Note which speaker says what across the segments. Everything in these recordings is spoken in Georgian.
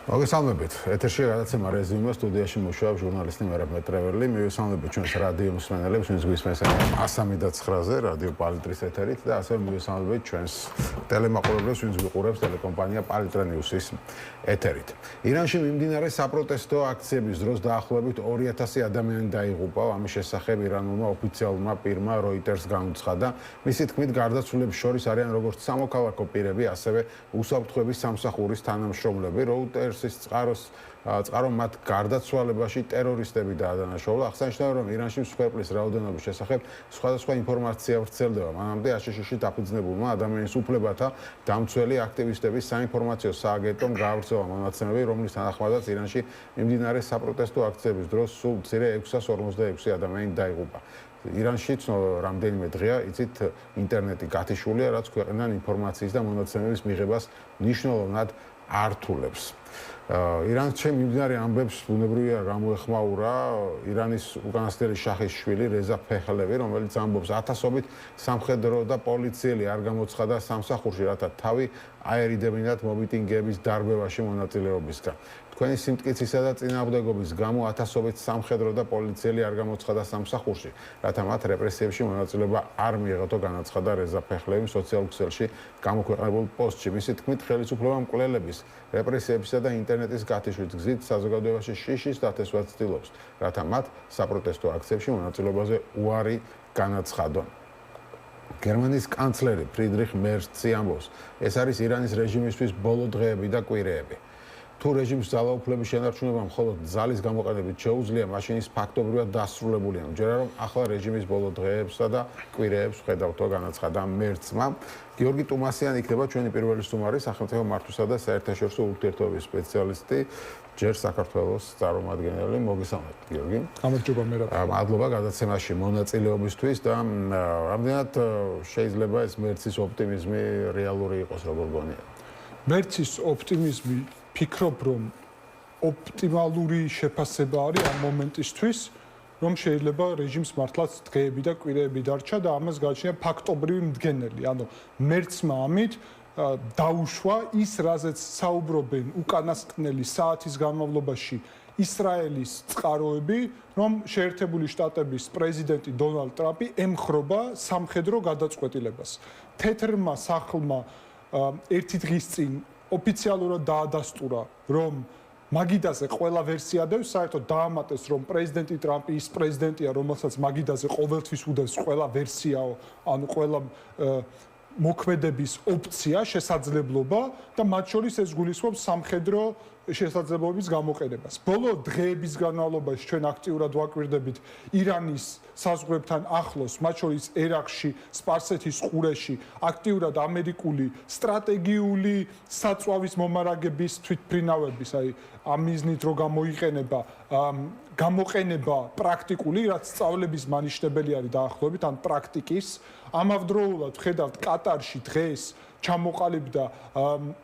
Speaker 1: მოგესალმებით. ეთერში გადაცემა რეზიუმე სტუდიაში მუშაობს ჟურნალისტი მერაბ მეტრეველი. მივესალმებით ჩვენს რადიო მსმენელებს, ვინც გვისმენს 103-ზე რადიო პალიტრის ეთერით და ასევე მივესალმებით ჩვენს ტელემაყურებლებს, ვინც გვიყურებს ტელეკომპანია პალიტრა ნიუსის ეთერით. ირანში მიმდინარე საპროტესტო აქციების დროს დაახლოებით 2000 ადამიანი დაიღუპა. ამის შესახებ ირანულმა ოფიციალურმა პირმა Reuters განუცხადა. მისი თქმით, გარდაცვლილების შორის არიან როგორც სამოქალაქო პირები, ასევე უსაფრთხოების სამსახურის თანამშრომლები. Reuters-ის წყარო მათ გარდაცვალებაში ტერორისტები დაადანაშაულა. აღსანიშნავია, რომ ირანში მსხვერპლის რაოდენობის შესახებ სხვადასხვა ინფორმაცია ვრცელდება. მანამდე აშშ-ში დაფუძნებულმა ადამიანის უფლებათა დამცველი აქტივისტების საინფორმაციო სააგენტომ გაავრცელა მონაცემები, რომლის თანახმადაც ირანში მიმდინარე საპროტესტო აქციების დროს სულ მცირე 646 ადამიანი დაიღუპა. ირანში რამდენიმე დღეა იცით ინტერნეტი გათიშულია, რაც ქვეყნიდან ინფორმაციის და მონაცემების მიღებას მნიშვნელოვნად ართულებს. ირანში მიმდინარე ამბებს ბუნებრივია გამოეხმაურა ირანის უკანასკნელი შაჰის შვილი რეზა ფეჰლევი, რომელიც ამბობს ათასობით სამხედრო და პოლიციელი არ გამოცხადა სამსახურში, რათა თავი აერიდებინათ მომიტინგეების დარბევაში მონაწილეობისგან. თქვენი სიმტკიცისა და წინააღმდეგობის გამო ათასობით სამხედრო და პოლიციელი არ გამოცხადა სამსახურში, რათა მათ რეპრესიებში მონაწილეობა არ მიეღოთ, განაცხადა რეზა ფეჰლევი სოციალურ ქსელში გამოქვეყნებულ პოსტში. მისი თქმით, ხელისუფლება მკვლელების, რეპრესიებისა და ინტერნეტის გათიშვის გზით საზოგადოებაში შიშის დათესვას ცდილობს, რათა მათ საპროტესტო აქციებში მონაწილეობაზე უარი განაცხადონ. გერმანიის კანცლერი ფრიდრიხ მერცი ამბობს, ეს არის ირანის რეჟიმისთვის ბოლო დღეები და კვირეები. თუ რეჟიმს ძალაუფლების შენარჩუნება მხოლოდ ძალის გამოყენებით შეუძლია, მაშინ ის ფაქტობრივად დასრულებულია. მჯერა რომ ახლა რეჟიმის ბოლო დღეებსა და კვირეებს ხედავთო, განაცხადა მერცმა. გიორგი ტუმასიანი იქნება ჩვენი პირველი სტუმარი, სახელმწიფო მართვისა და საერთაშორისო ურთიერთობების სპეციალისტი, ჯერ საქართველოს წარმომადგენელი. მოგესალმებით, გიორგი.
Speaker 2: გამარჯობა მერაბ.
Speaker 1: მადლობა გადაცემაში მონაწილეობისთვის და რამდენად შეიძლება ეს მერცის ოპტიმიზმი რეალური იყოს, როგორ გონია?
Speaker 2: მერცის ოპტიმიზმი ფიქრობ, რომ ოპტიმალური შეფასება არის ამ მომენტისთვის, რომ შეიძლება რეჟიმს მართლაც დღეები და კვირეები დარჩა და ამას გააჩნია ფაქტობრივი მდგენელი. ანუ მერცმა ამით დაუშვა ის, რაზეც საუბრობენ უკანასკნელი საათის განმავლობაში ისრაელის წყაროები, რომ შეერთებული შტატების პრეზიდენტი დონალდ ტრამპი ემხრობა სამხედრო გადაწყვეტილებას. თეთრმა სახლმა ერთი დღის წინ ოფიციალურად დაადასტურა, რომ მაგიდაზე ყველა ვერსია დევს, საერთოდ დაამატეს, რომ პრეზიდენტი ტრამპი ის პრეზიდენტია, რომელსაც მაგიდაზე ყოველთვის უდევს ყველა ვერსიაო, ანუ ყველა მოქმედების ოპცია, შესაძლებლობა და მათ შორის ეს გულისხმობს სამხედრო შესაძლებლობების გამოყენებას. ბოლო დღეების განმავლობაში ჩვენ აქტიურად ვაკვირდებით ირანის საზღვრებთან ახლოს, მათ შორის ერაყში, სპარსეთის ყურეში, აქტიურად ამერიკული სტრატეგიული საწვავის მომარაგების თვითმფრინავების, აი ამ მიზნით რო გამოიყენება გამოყენება პრაქტიკული, რაც სწავლების მანიშნებელი არის დაახლოებით ან პრაქტიკის. ამავდროულად ხედავთ კატარში დღეს ჩამოყალიბდა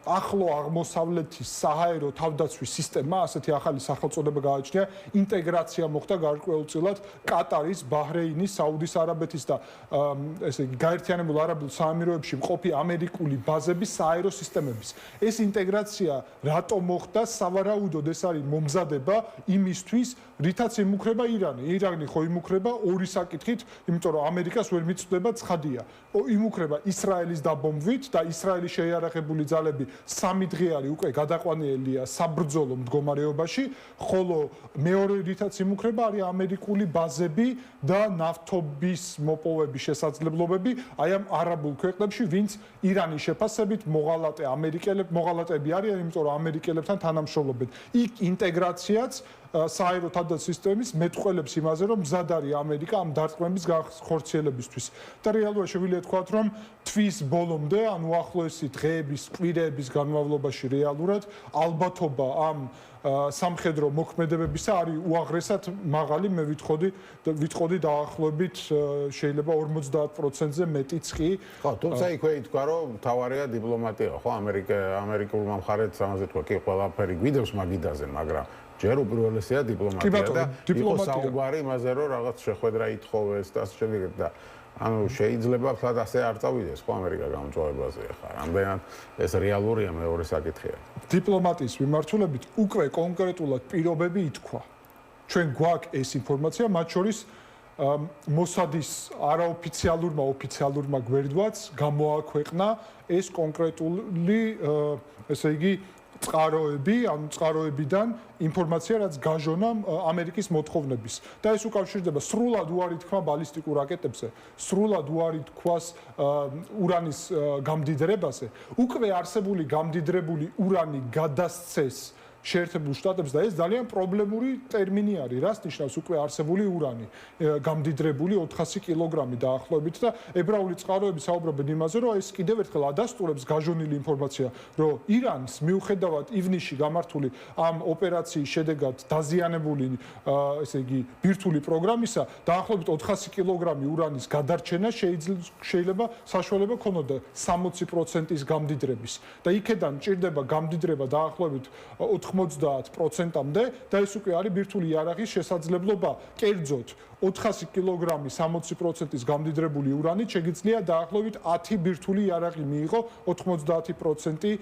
Speaker 2: ახლო აღმოსავლეთის საჰაერო თავდაცვის სისტემა, ასეთი ახალი სახელწოდება გააჩნია, ინტეგრაცია მოხდა გარკვეულწილად კატარის, ბაჰრეინის, საუდის არაბეთის და ესე იგი გაერთიანებულ არაბულ საამიროებში მყოფი ამერიკული ბაზების საჰაერო სისტემების. ეს ინტეგრაცია რატომ მოხდა? სავარაუდოდ ეს არის მომზადება იმისთვის, რითაც იმუქრება ირანი. ირანი ხო იმუქრება ორი საკითხით, იმიტომ რომ ამერიკას ვერ მიწვდება ცხადია. იმუქრება ისრაელის დაბომბვით და ისრაელის შეიარაღებული ძალები 3 დღე არის უკვე გადაყვანილია საბრძოლო მდგომარეობაში, ხოლო მეორე რითაც იმუქრება არის ამერიკული ბაზები და ნავთობის მოპოვების შესაძლებლობები აი ამ არაბულ ქვეყნებში, ვინც ირანის შეფასებით მოღალატეები არიან, იმიტომ რომ ამერიკელებთან თანამშრომლობენ. იქ ინტეგრაციაც საჰაერო თავდაცვის სისტემის მეტყველებს იმაზე, რომ მზად არის ამერიკა ამ დარტყმების განხორციელებისთვის. და რეალურად შეგვიძლია თქვათ, რომ თვის ბოლომდე, ანუ უახლოესი დღეების, კვირეების განმავლობაში რეალურად ალბათობა ამ სამხედრო მოქმედებებისა არის უაღრესად მაღალი, მე ვიტყოდი დაახლოებით შეიძლება 50%-ზე მეტიც კი.
Speaker 1: ხო, თუმცა იქვე ითქვა, რომ მთავარია დიპლომატია, ხო, ამერიკულმა მხარეც ამაზე თქვა, კი, ყველაფერი გვიდევს მაგიდაზე, მაგრამ ჯერ უპირველესია დიპლომატია და იყო საუბარი იმაზე, რომ რაღაც შეხვედრა ითხოვეს და ასე შემდეგ და ანუ შეიძლება თქვა ასე არ წავიდეს ხო ამერიკა გამწვავებაზე ახლა რამდენად ეს რეალურია მეორე საკითხია
Speaker 2: დიპლომატიის მიმართულებით უკვე კონკრეტულად პირობები ითქვა ჩვენ გვაქვს ეს ინფორმაცია მათ შორის მოსადის არაოფიციალურმა ოფიციალურმა გვერდვაც გამოაქვეყნა ეს კონკრეტული ესე იგი წყაროები, ანუ წყაროებიდან ინფორმაცია, რაც გაჟონა ამერიკის მოთხოვნების. და ეს უკავშირდება სრულად უარი თქვა ბალისტიკურ რაკეტებზე, სრულად უარი თქვას ურანის გამდიდრებაზე. უკვე არსებული გამდიდრებული ურანი გადასცეს შეერთებულ შტატებს და ეს ძალიან პრობლემური ტერმინი არის, რაც ნიშნავს უკვე არსებული ურანი, გამდიდრებული 400 კილოგრამი დაახლოებით და ებრაული წყაროები საუბრობენ იმაზე, რომ ეს კიდევ ერთხელ ადასტურებს გაჟონილი ინფორმაცია, რომ ირანს მიუხედავად ივნისში გამართული ამ ოპერაციის შედეგად დაზიანებული, ესე იგი, ბირთვული პროგრამისა, დაახლოებით 400 კილოგრამი ურანის გადარჩენა შეიძლება საშუალება ქონოდა 60%-ის გამდიდრების და იქედან ჭირდება გამდიდრება დაახლოებით 90%-მდე და ეს უკვე არის ბირთვული იარაღის შესაძლებლობა. კერძოდ 400 კილოგრამი 60%-ის გამდიდრებული ურანით შეგიძლია დაახლოებით 10 ბირთვული იარაღი მიიღო 90%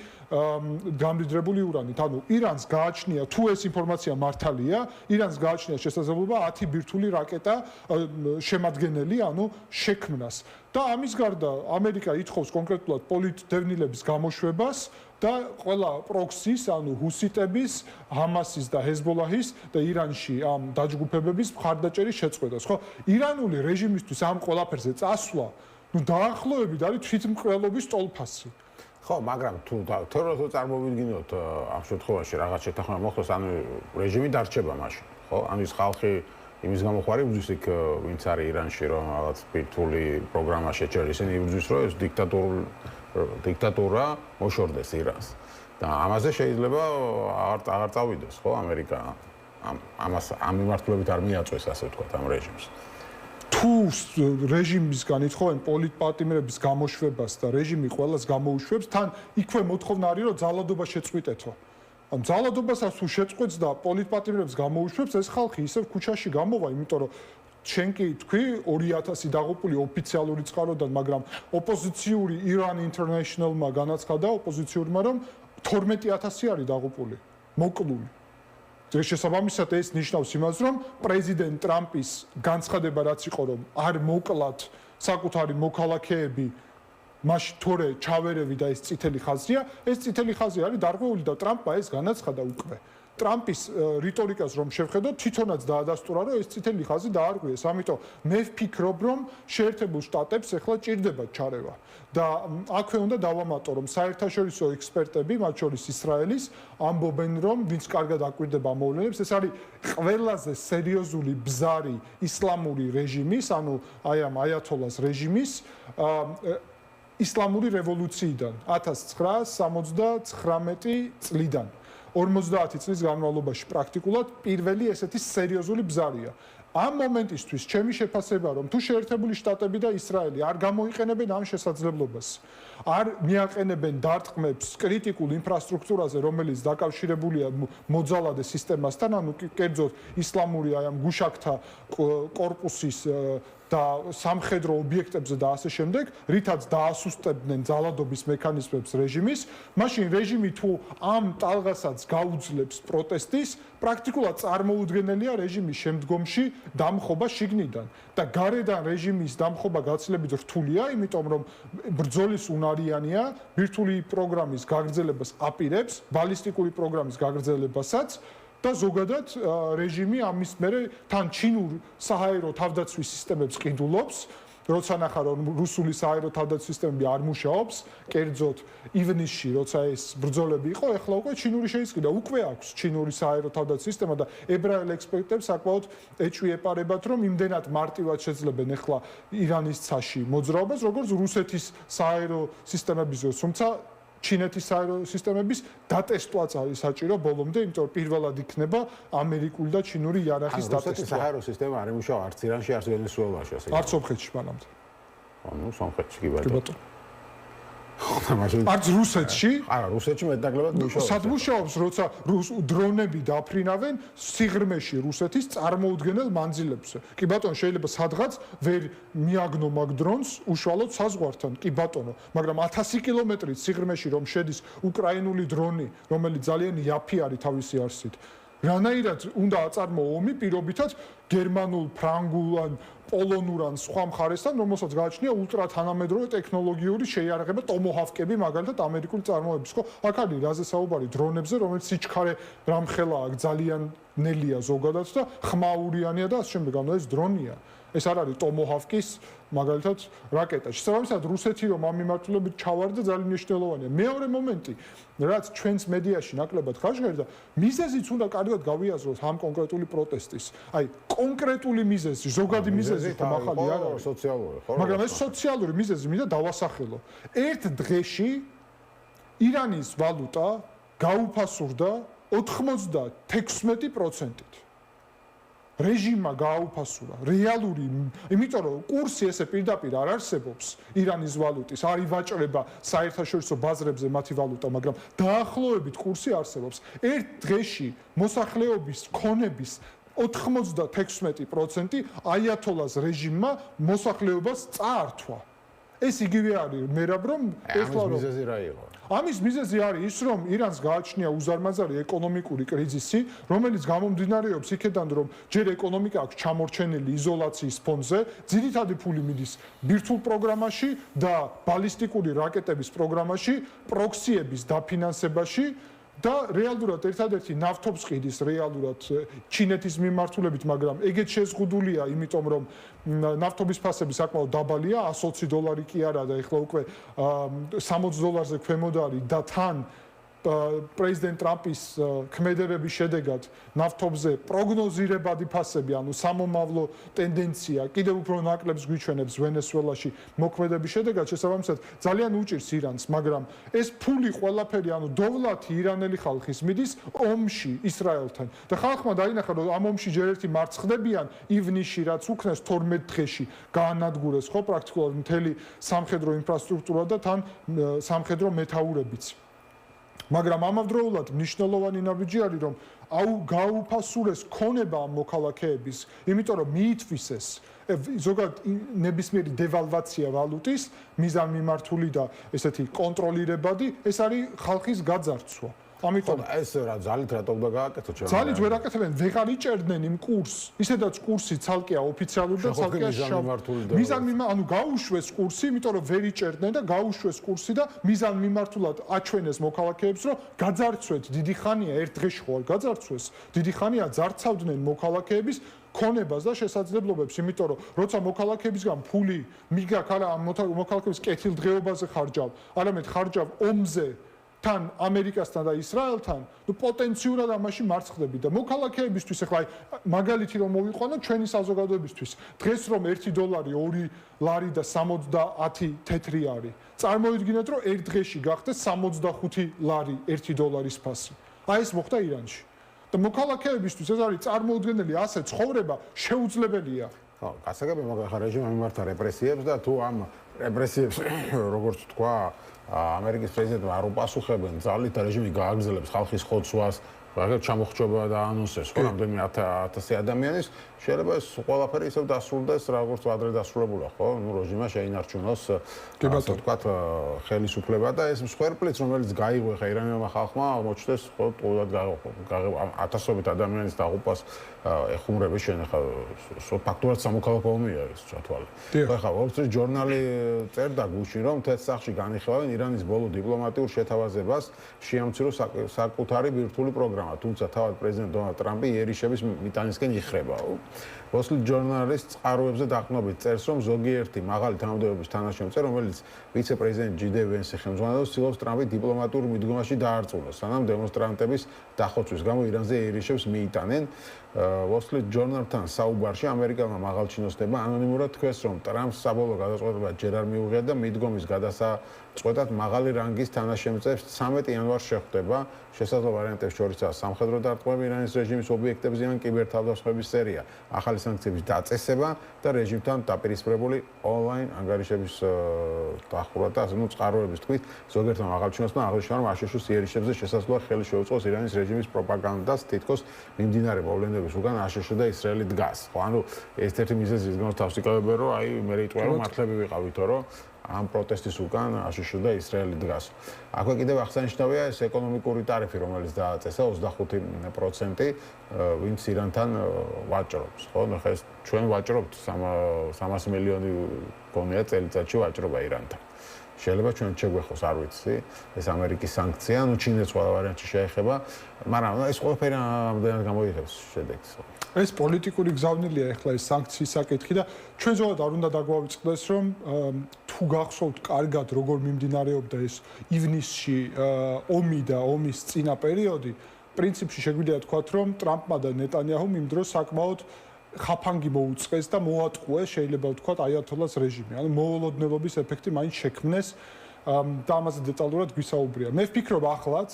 Speaker 2: გამდიდრებული ურანით. ანუ ირანს გააჩნია თუ ეს ინფორმაცია მართალია, ირანს გააჩნია შესაძლებლობა 10 ბირთვული რაკეტა შემადგენელი, ანუ შექმნას. და ამის გარდა ამერიკა ითხოვს კონკრეტულად პოლიტდევნილების გამოშვებას და ყველა პროქსის, ანუ ჰუსიტების, ჰამასის და ჰეზბოლაჰის და ირანში ამ დაჯგუფებების მხარდაჭერის შეწყვეტას, ხო? ირანული რეჟიმისთვის ამ ყველაფერზე წასვლა, ну დაახლოებით არის თვითმკვლელობის ტოლფასი.
Speaker 1: ხო, მაგრამ თუ წარმოვიდგინოთ ამ შემთხვევაში რაღაც შეთანხმება მოხდეს, ანუ რეჟიმი დარჩება მაშინ, ხო? ანუ ის ხალხი იმის გამოხარი უბძვის იქ ვინც არის ირანში რომ რაღაც ბირთვული პროგრამა შეჭერს, ისინი უბძვის რომ ეს დიქტატურა მოშორდეს ირანს. და ამაზე შეიძლება აღარ წავიდეს, ხო, ამერიკა ამ მიმართულებით არ მიაწვეს, ასე ვთქვათ, ამ რეჟიმს.
Speaker 2: თუ რეჟიმისგან ითხოვენ პოლიტპატიმრების გამოშვებას და რეჟიმი ყველას გამოუშვებს, თან იქვე მოთხოვნა არის რომ ძალადობა შეწყვიტეთო. ამ ძალადობასაც თუ შეწყვეტს და პოლიტპატიმრებს გამოუშვებს, ეს ხალხი ისევ ქუჩაში გამოვა, იმიტომ რომ შენ კი თქვი 2000 დაღუპული ოფიციალური წყაროდან, მაგრამ ოპოზიციური Iran International-მა განაცხადა ოპოზიციურმა, რომ 12000 არის დაღუპული, მოკლული. შესაბამისად ეს ნიშნავს იმას, რომ პრეზიდენტ ტრამპის განცხადება რაც იყო, რომ არ მოკლათ საკუთარი მოქალაქეები მაშინ თორე ჩავერევი და ეს წითელი ხაზია, ეს წითელი ხაზი არის დარღვეული და ტრამპმა ეს განაცხადა უკვე. ტრამპის რიტორიკას რომ შევხედოთ, თვითონაც დაადასტურა, რომ ეს წითელი ხაზი დაარღვიეს. ამიტომ მე ვფიქრობ, რომ შეერთებულ შტატებს ახლა ჭირდება ჩარევა. და აქვე უნდა დავამატო, რომ საერთაშორისო ექსპერტები, მათ შორის ისრაელის, ამბობენ, რომ ვინც კარგად აკვირდება მოვლენებს, ეს არის ყველაზე სერიოზული ბზარი ისლამური რეჟიმის, ანუ აი ამ აიათოლას რეჟიმის ისლამური რევოლუციიდან 1979 წლიდან 50 წლის განმავლობაში პრაქტიკულად პირველი ესეთი სერიოზული ბზარია. ამ მომენტისთვის ჩემი შეფასება რომ თუ შეერთებული შტატები და ისრაელი არ გამოიყენებენ ამ შესაძლებლობას, არ მიაყენებენ დარტყმებს კრიტიკულ ინფრასტრუქტურაზე, რომელიც დაკავშირებულია მოძალადე სისტემასთან, ანუ კერძოდ ისლამური აი ამ გუშაკთა კორპუსის და სამხედრო ობიექტებზე და ასე შემდეგ, რითაც დაასუსტებდნენ ძალადობის მექანიზმებს რეჟიმის, მაშინ რეჟიმი თუ ამ ტალღასაც გაუძლებს პროტესტის, პრაქტიკულად წარმოუდგენელია რეჟიმის შემდგომში დამხობა შიგნიდან და გარედან რეჟიმის დამხობა გაცილებით რთულია, იმიტომ რომ ბრძოლის უნარიანია, ბირთვული პროგრამის გაგრძელებას აპირებს, ბალისტიკური პროგრამის გაგრძელებასაც და ზოგადად რეჟიმი ამის მერე თან ჩინურ საჰაერო თავდაცვის სისტემებს ყიდულობს, როცა ნახა რომ რუსული საჰაერო თავდაცვის სისტემები არ მუშაობს, კერძოდ ივნისში როცა ეს ბრძოლები იყო, ეხლა უკვე ჩინური შეისყიდა, უკვე აქვს ჩინური საჰაერო თავდაცვის სისტემა და ებრაელ ექსპერტებს საკმაოდ ეჭვი ეპარებათ, რომ იმდენად მარტივად შეძლებენ ეხლა ირანის ცაში მოძრაობას, როგორც რუსეთის საჰაერო სისტემებისო, თუმცა ჩინეთის საჰაერო სისტემების დატესტვაც არის საჭირო ბოლომდე, იმიტომ რომ პირველად იქნება ამერიკული და ჩინური იარაღის დატესტვა.
Speaker 1: რუსეთის საჰაერო სისტემა არ იმუშავა არც ირანში, არც ვენესუელაში, ასე.
Speaker 2: არც სომხეთში მანამდე.
Speaker 1: ანუ სომხეთში კი ბატონო.
Speaker 2: არც რუსეთში
Speaker 1: არა რუსეთში მეტნაკლებად მუშაობს
Speaker 2: სად მუშაობს როცა დრონები დაფრინავენ სიღრმეში რუსეთის წარმოუდგენელ მანძილებზე კი ბატონო შეიძლება სადღაც ვერ მიაგნო მაგ დრონს უშუალოდ საზღვართან კი ბატონო მაგრამ 1000 კილომეტრით სიღრმეში რომ შედის უკრაინული დრონი რომელიც ძალიან იაფი არის თავისი არსით რანაირად უნდა აწარმოო ომი პირობითად გერმანულ ფრანგულ ან პოლონურ ან სხვა მხარესთან რომელსაც გააჩნია ულტრათანამედროვე ტექნოლოგიური შეიარაღება ტომოჰავკები მაგალითად ამერიკული წარმოების ხო აქ არის რაზე საუბარი დრონებზე რომელიც სიჩქარე რამხელა აქვს ძალიან ნელია ზოგადად და ხმაურიანია და ასე შემდეგ ანუ ეს დრონია ეს არ არის ტომოჰავკის მაგალითად რაკეტა. შესაბამისად რუსეთი რომ ამ მიმართულებით ჩავარდა ძალიან მნიშვნელოვანია. მეორე მომენტი, რაც ჩვენს მედიაში ნაკლებად ხარჯგერდა, მიზეზიც უნდა კარგად გავიაზროთ ამ კონკრეტული პროტესტის. აი, კონკრეტული მიზეზი, ზოგადი მიზეზი ხომ ახალი არ არის
Speaker 1: სოციალური, ხო?
Speaker 2: მაგრამ ეს სოციალური მიზეზი მინდა დავასახელო. ერთ დღეში ირანის ვალუტა გაუფასურდა 96%-ით. რეჟიმმა გააუფასურა რეალური, იმიტომ რომ კურსი ესე პირდაპირ არ არსებობს ირანის ვალუტის, არ ივაჭრება საერთაშორისო ბაზრებზე მათი ვალუტა, მაგრამ დაახლოებით კურსი არსებობს. ერთ დღეში მოსახლეობის ქონების 96% აიათოლას რეჟიმმა მოსახლეობას წაართვა. ეს იგივე არის მერაბ რომ ეხლა რომ
Speaker 1: მიზეზი რა იყო?
Speaker 2: ამის მიზეზი არის ის, რომ ირანს გააჩნია უზარმაზარი ეკონომიკური კრიზისი, რომელიც გამომდინარეობს იქედან, რომ ჯერ ეკონომიკა აქვს ჩამორჩენილი იზოლაციის ფონზე, ძირითადი ფული მიდის ბირთვულ პროგრამაში და ბალისტიკური რაკეტების პროგრამაში, პროქსიების დაფინანსებაში და რეალურად ერთადერთი ნავთობსყიდის რეალურად ჩინეთის მიმართულებით, მაგრამ ეგეც შეზღუდულია, იმიტომ რომ ნავთობის ფასები საკმაოდ დაბალია, $120 კი არა და ეხლა უკვე $60 ქვემოთ არის და თან პრეზიდენტ ტრამპის ქმედებების შედეგად ნავთობზე პროგნოზირებადი ფასები, ანუ სამომავლო ტენდენცია კიდევ უფრო ნაკლებს გვიჩვენებს ვენესუელაში მოქმედების შედეგად, შესაბამისად ძალიან უჭირს ირანს, მაგრამ ეს ფული ყველაფერი, ანუ დოვლათი ირანელი ხალხის მიდის ომში ისრაელთან. და ხალხმა დაინახა, რომ ამ ომში ჯერ ერთი მარცხდებიან ივნისში, რაც უქნეს 12 დღეში გაანადგურეს ხო პრაქტიკულად მთელი სამხედრო ინფრასტრუქტურა და თან სამხედრო მეთაურებიც. მაგრამ ამავდროულად მნიშვნელოვანი ნაბიჯი არის, რომ გააუფასურეს ქონება ამ მოქალაქეების, იმიტომ რომ მიითვისეს ზოგადად ნებისმიერი დევალვაცია ვალუტის, მიზანმიმართული და ესეთი კონტროლირებადი, ეს არის ხალხის გაძარცვა. ამიტომ
Speaker 1: ეს რა ძალით რატომ და გააკეთო ჩვენ?
Speaker 2: ძალით ვერ აკეთებენ, ვეღარ იჭერდნენ იმ კურსს. ისედაც კურსი ცალკეა ოფიციალური და ცალკეა ანუ გაუშვეს კურსი, იმიტომ რომ ვერ იჭერდნენ და გაუშვეს კურსი და მიზანმიმართულად აჩვენეს მოქალაქეებს, რომ გაძარცვეთ, დიდი ხანია, ერთ დღეში ხო არ გაძარცვეს, დიდი ხანია ძარცავდნენ მოქალაქეების ქონებას და შესაძლებლობებს, იმიტომ რომ როცა მოქალაქეებისგან ფული მიგაქ არა ამ მოქალაქეების კეთილდღეობაზე ხარჯავ, არამედ ხარჯავ ომზე თან ამერიკასთან და ისრაელთან, ნუ პოტენციურად ამაში მარცხდები და მოქალაქეებისთვის ახლა მაგალითი რომ მოვიყვანო ჩვენი საზოგადოებისთვის, დღეს რომ $1 2 ლარი და 70 თეთრი არის. წარმოიდგინეთ რომ ერთ დღეში გახდეს 65 ლარი $1 ფასი. აი ეს მოხდა ირანში. და მოქალაქეებისთვის ეს არის წარმოუდგენელი ასე ცხოვრება შეუძლებელია.
Speaker 1: ხო, გასაგებია, მაგრამ ხა რეჟიმმა მიმართა რეპრესიებს და თუ ამ რეპრესიებს როგორც თქვა ამერიკის პრეზიდენტმა არ უპასუხებენ ძალით და რეჟიმი გააგრძელებს ხალხის ხოცვას, რაღაც ჩამოხრჩობა და ანონსებს, ხო, რამდენიმე 1000 ადამიანის, შეიძლება ეს ყველაფერი ისევ დასრულდეს, როგორც ადრე დასრულებულა, ხო? ნუ რეჟიმმა შეინარჩუნოს, ასე ვთქვათ, ხელისუფლება და ეს მსხვერპლიც, რომელიც გაიგო ხა ირანელმა ხალხმა, მოჩნდეს, ხო, ყოველად ათასობით ადამიანის დაღუპვას ეხუმრების შენ ხა ფაქტურად სამოქალაქო ომია ეს ჩათვალე. ხა Wall Street Journal-ი წერდა გუშინ, რომ თეთრ სახლში განიხილავენ ირანის ბოლო დიპლომატიურ შეთავაზებას შეამციროს საკუთარი ბირთვული პროგრამა, თუმცა თავად პრეზიდენტ დონალდ ტრამპი იერიშების მიტანისკენ იხრება. Wall Street Journal-ის წყაროებზე დაყრდნობით წერს, რომ ზოგიერთი მაღალი თანამდებობის თანაშემწე, რომელიც ვიცე-პრეზიდენტ ჯი დე ვენსის ხელმძღვანელობს, ცდილობს ტრამპი დიპლომატიურ მიდგომაში დაარწმუნოს, სანამ დემონსტრანტების დახოცვის გამო ირანზე იერიშებს მიიტანენ. Wall Street Journal-თან საუბარში ამერიკელმა მაღალჩინოსნებმა ანონიმურად თქვეს, რომ ტრამპს საბოლოო გადაწყვეტილება ჯერ არ მიუღია და მიდგომის წყვეტად მაღალი რანგის თანაშემწეებს 13 იანვარს შეხვდება. შესაძლო ვარიანტებს შორისაა სამხედრო დარტყმები ირანის რეჟიმის ობიექტებზე ან კიბერთავდასხმების სერია, ახალი სანქციების დაწესება და რეჟიმთან დაპირისპირებული ონლაინ ანგარიშების დახურვა და წყაროების თქმით, ზოგიერთ მაღალჩინოსმა აღნიშნა, რომ აშშ-ის იერიშებზე შესაძლოა ხელი შეუწყოს ირანის რეჟიმის პროპაგანდას, თითქოს მიმდინარე მოვლენების უკან აშშ და ისრაელი დგას. ხო, ანუ ერთ-ერთი მიზეზი ის გამოს თავს იკავებენ, რომ აი მე იტყვია, რომ მართლები ვიყავითო, რომ ამ პროტესტის უკან აშშ და ისრაელი დგას. აქვე კიდევ აღსანიშნავია ეს ეკონომიკური ტარიფი, რომელიც დააწესა 25%, ვინც ირანთან ვაჭრობს. ხო, ხა ეს ჩვენ ვაჭრობთ 300 მილიონი გონია წელიწადში ვაჭრობა ირანთან. შეიძლება ჩვენ შეგვეხოს, არ ვიცი, ეს ამერიკის სანქცია, ну ჩინეთს ყველა ვარიანტში შეეხება, მაგრამ ეს ყველაფერი ამდენად გამოიღებს შედეგს.
Speaker 2: ეს პოლიტიკური გზავნილია ახლა ეს სანქციის საკითხი და ჩვენ ზოგადად არ უნდა დაგვავიწყდეს, რომ თუ გახსოვთ კარგად როგორ მიმდინარეობდა ეს ივნისში ომი და ომის წინა პერიოდი, პრინციპში შეგვიძლია თქვათ, რომ ტრამპმა და ნეტანიაჰუმ იმ დროს საკმაოდ ხაფანგი მოუწყეს და მოატყუეს, შეიძლება ვთქვათ, აიათოლას რეჟიმი. ანუ მოულოდნელობის ეფექტი მაინც შექმნეს და ამაზე დეტალურად გვისაუბრია. მე ვფიქრობ ახლაც,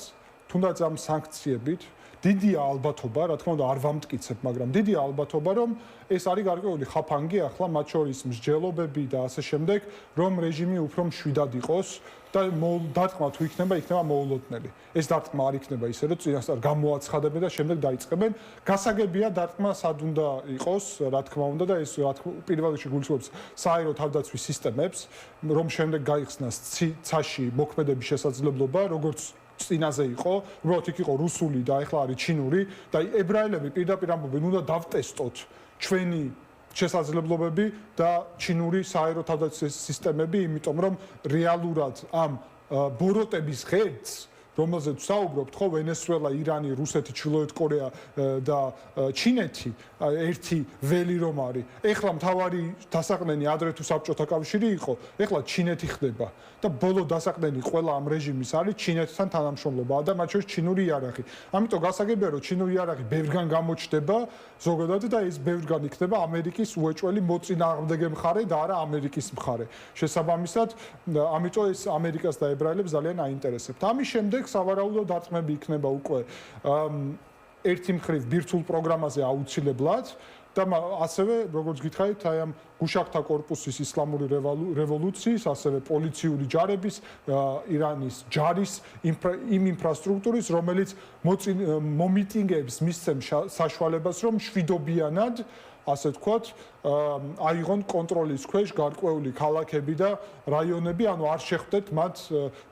Speaker 2: თუნდაც ამ სანქციებით დიდია ალბათობა, რა თქმა უნდა, არ ვამტკიცებ, მაგრამ დიდია ალბათობა, რომ ეს არის გარკვეული ხაფანგი, ახლა მათ შორის მსჯელობები და ასე შემდეგ, რომ რეჟიმი უფრო მშვიდად იყოს და დარტყმა თუ იქნება მოულოდნელი. ეს დარტყმა არ იქნება ისე, რომ წინასწარ გამოაცხადებენ და შემდეგ დაიწყებენ. გასაგებია დარტყმა სად უნდა იყოს, რა თქმა უნდა და ეს პირველ რიგში გულისხმობს საერო თავდაცვის სისტემებს, რომ შემდეგ გაიხსნას ცაში მოქმედების შესაძლებლობა, როგორც წინაზე იყო, უბრალოდ იქ იყო რუსული და ახლა არის ჩინური და ებრაელები პირდაპირ ამბობენ, უნდა დავტესტოთ ჩვენი შესაძლებლობები და ჩინური საერო თავდაცვის სისტემები, იმიტომ რომ რეალურად ამ ბოროტების ღერძს რომელზეც საუბრობთ, ხო, ვენესუელა, ირანი, რუსეთი, ჩრდილოეთ კორეა და ჩინეთი, ერთი ველი რომ არის. ეხლა მთავარი დასაყრდენი ადრე თუ საბჭოთა კავშირი იყო, ეხლა ჩინეთი ხდება და ბოლო დასაყრდენი ყველა ამ რეჟიმის არის ჩინეთთან თანამშრომლობა და მათ შორის ჩინური იარაღი. ამიტომ გასაგებია, რომ ჩინური იარაღი ბევრგან გამოჩნდება ზოგადად და ეს ბევრგან იქნება ამერიკის უეჭველი მოწინააღმდეგე მხარე და არა ამერიკის მხარე. შესაბამისად, ამიტომ ეს ამერიკას და ებრაელებს ძალიან აინტერესებთ. ამის შემდეგ სავარაუდოდ დარტყმები იქნება უკვე ერთი მხრივ ბირთვულ პროგრამაზე აუცილებლად და ასევე როგორც გითხარით აი ამ გუშაკთა კორპუსის ისლამური რევოლუციის, ასევე პოლიციური ჯარების, ირანის ჯარის იმ ინფრასტრუქტურის, რომელიც მომიტინგეებს მისცემს საშუალებას, რომ მშვიდობიანად ასე ვთქვათ, აიღონ კონტროლის ქვეშ გარკვეული ქალაქები და რაიონები, ანუ არ შეხვდეთ მათ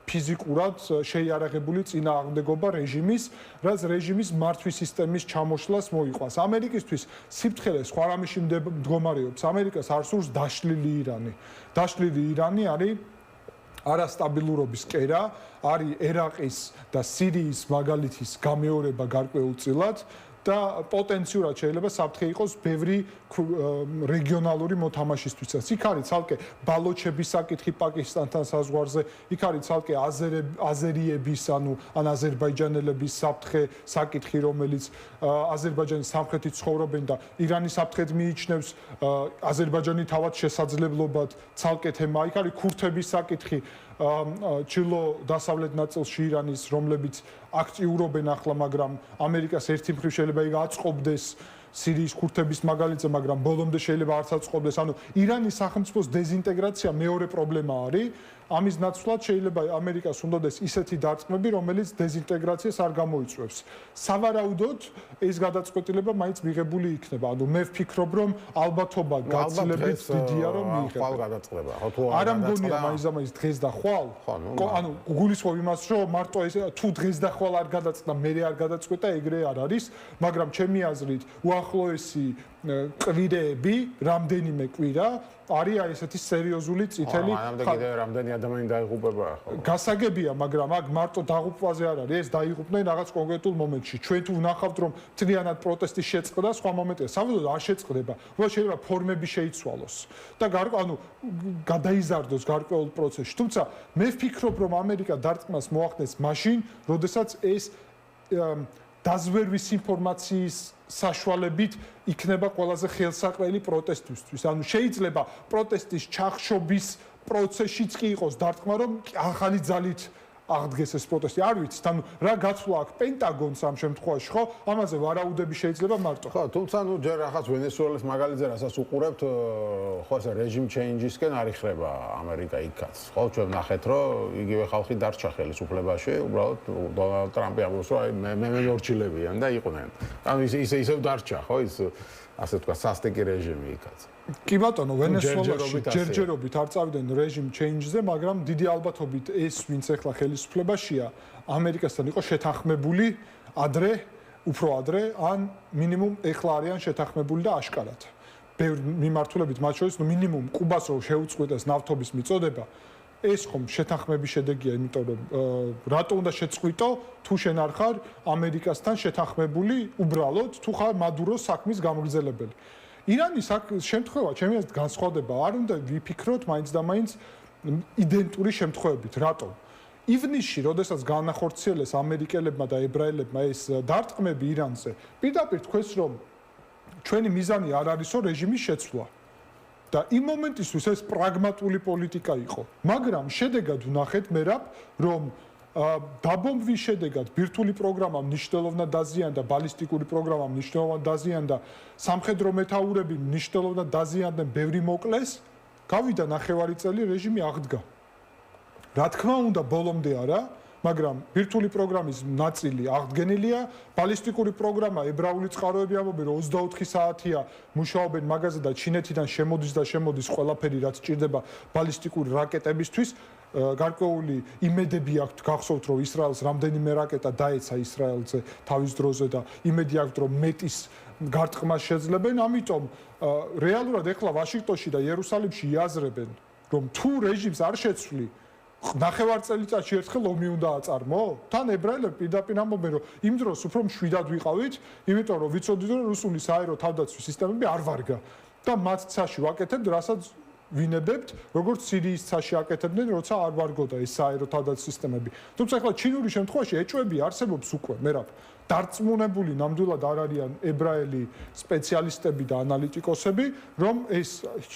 Speaker 2: ფიზიკურად შეიარაღებული წინააღმდეგობა რეჟიმის, რაც რეჟიმის მართვის სისტემის ჩამოშლას მოიყვანს. ამერიკისთვის სიფრთხილე სხვა რამეში მდგომარეობს. ამერიკას არ სურს დაშლილი ირანი. დაშლილი ირანი არის არასტაბილურობის კერა, არის ერაყის და სირიის მაგალითის გამეორება გარკვეულწილად. და პოტენციურად შეიძლება საფრთხე იყოს ბევრი რეგიონალური მოთამაშისთვისაც. იქ არის ცალკე ბალოჩების საკითხი პაკისტანთან საზღვარზე, იქ არის ცალკე აზერიების, ან აზერბაიჯანელების საფრთხე საკითხი, რომელიც აზერბაიჯანის სამხრეთით ცხოვრობენ და ირანის საფრთხედ მიიჩნევს აზერბაიჯანი თავად შესაძლებლობად ცალკე თემა. იქ არის ქურთების საკითხი, ჩრდილო-დასავლეთ ნაწილში ირანის, რომლებიც აქტიურობენ ახლა, მაგრამ ამერიკას ერთი მხრივ შეიძლება იქ აწყობდეს სირიის ქურთების მაგალითზე, მაგრამ ბოლომდე შეიძლება არც აწყობდეს. ანუ ირანის სახელმწიფოს დეზინტეგრაცია მეორე პრობლემა არის. ამის ნაცვლად შეიძლება ამერიკას უნდადეს ისეთი დარტყმები, რომელიც დეზინტეგრაციას არ გამოიწვევს. სავარაუდოდ ეს გადაწყვეტილება მაინც მიღებული იქნება. ანუ მე ვფიქრობ, რომ ალბათობა გაცილებით დიდია, რომ მიიღება.
Speaker 1: ხვალ გადაწყვეტება, ხო თუ
Speaker 2: არა მგონია მაინც დღეს და ხვალ. ანუ გულისხმობ იმას, რომ მარტო ეს თუ დღეს და ხვალ არ გადაწყვეტა, მე არ გადაწყვეტა, ეგრე არ არის, მაგრამ ჩემი აზრით უახლოესი კვირეები, რამდენიმე კვირა არის აი ესეთი სერიოზული წითელი.
Speaker 1: მანამდე კიდე რამდენი ადამიანი დაიღუპება ახლა.
Speaker 2: გასაგებია, მაგრამ აქ მარტო დაღუპვაზე არ არის, ეს დაიღუპნენ რაღაც კონკრეტულ მომენტში. ჩვენ თუ ვნახავთ, რომ მთლიანად პროტესტის შეწყდა, სხვა მომენტია. საბოლოოდ არ შეწყდება. უბრალოდ შეიძლება ფორმები შეიცვალოს და ანუ გადაიზარდოს გარკვეულ პროცესში. თუმცა მე ვფიქრობ, რომ ამერიკა დარტყმას მოახდენს მაშინ, როდესაც ეს დაზვერვის ინფორმაციის საშუალებით იქნება ყველაზე ხელსაყრელი პროტესტისთვის. ანუ შეიძლება პროტესტის ჩახშობის პროცესშიც კი იყოს დარტყმა, რომ ახალი ძალით აღდგეს ეს პროტესტი. არ ვიცი, თან რა გაცვლა აქვს პენტაგონს ამ შემთხვევაში, ხო? ამაზე ვარაუდები შეიძლება მარტო.
Speaker 1: ხო, თუმცა ნუ ჯერ ახაც ვენესუელის მაგალითზე რასაც უყურებთ, ხო ეს რეჟიმ ჩეინჯისკენ არ იხრება ამერიკა იქაც. ხო, ჩვენ ნახეთ, რომ იგივე ხალხი დარჩა ხელისუფლებაში, უბრალოდ დონალდ ტრამპი ამბობს, რომ აი მე მორჩილებიან და იყვნენ. ანუ ისევ დარჩა, ხო, ის ასე თქვა სასტიკი რეჟიმი იქაც.
Speaker 2: კი ბატონო, ვენესუელაში ჯერჯერობით არ წავიდნენ რეჟიმ ჩეინჯზე, მაგრამ დიდი ალბათობით ეს ვინც ახლა ხელისუფლებაშია, ამერიკასთან იყო შეთანხმებული უფრო ადრე, ან მინიმუმ ახლა არიან შეთანხმებული და აშკარად. ბევრი მიმართულებით მათ შორის, მინიმუმ კუბას რო შეუწყვეტეს ნავთობის მიწოდება, ეს ხომ შეთანხმების შედეგია, იმიტომ რომ რატო უნდა შეწყვიტო, თუ შენ არ ხარ ამერიკასთან შეთანხმებული უბრალოდ, თუ ხარ მადუროს საქმის გამგრძელებელი. ირანის შემთხვევა, ჩემი აზრით, განსხვავდება. არ უნდა ვიფიქროთ მაინც და მაინც იდენტური შემთხვევებით. რატომ? ივნისში, როდესაც განახორციელეს ამერიკელებმა და ებრაელებმა ეს დარტყმები ირანზე, პირდაპირ თქვეს, რომ ჩვენი მიზანი არ არისო რეჟიმის შეცვლა. და იმ მომენტისთვის ეს პრაგმატული პოლიტიკა იყო. მაგრამ შედეგად ვნახეთ მერაბ, რომ დაბომბვის შედეგად ბირთვული პროგრამა მნიშვნელოვნად დაზიანდა, ბალისტიკური პროგრამა მნიშვნელოვნად დაზიანდა, სამხედრო მეთაურები მნიშვნელოვნად დაზიანდნენ, ბევრი მოკლეს, გავიდა ნახევარი წელი რეჟიმი აღდგა. რა თქმა უნდა, ბოლომდე არა, მაგრამ ბირთვული პროგრამის ნაწილი აღდგენილია, ბალისტიკური პროგრამა, ებრაული წყაროები ამბობენ, რომ 24 საათია მუშაობენ მაგაზე და ჩინეთიდან შემოდის ყველაფერი, რაც ჭირდება ბალისტიკური რაკეტებისთვის. გარკვეული იმედები აქვთ, გახსოვთ, რომ ისრაელს რამდენიმე რაკეტა დაეცა ისრაელზე თავის დროზე და იმედი აქვთ, რომ მეტის გარტყმას შეძლებენ, ამიტომ რეალურად ეხლა ვაშინგტონში და იერუსალიმში იაზრებენ, რომ თუ რეჟიმს არ შეცვლი, ნახევარ წელიწადში ერთხელ ომი უნდა აწარმო? თან ებრაელები პირდაპირ ამბობენ, რომ იმ დროს უფრო მშვიდად ვიყავით, იმიტომ რომ ვიცოდით, რომ რუსული საერო თავდაცვის სისტემები არ ვარგა და მათ ცაში ვაკეთებთ, რასაც ვინებებთ, როგორც სირიის ცაში აკეთებდნენ, როცა არ ვარგოდა ეს საერო თავდაცვის სისტემები. თუმცა ახლა ჩინური შემთხვევაში ეჭვები არსებობს უკვე, მერაბ. დარწმუნებული ნამდვილად არ არიან ებრაელი სპეციალისტები და ანალიტიკოსები, რომ ეს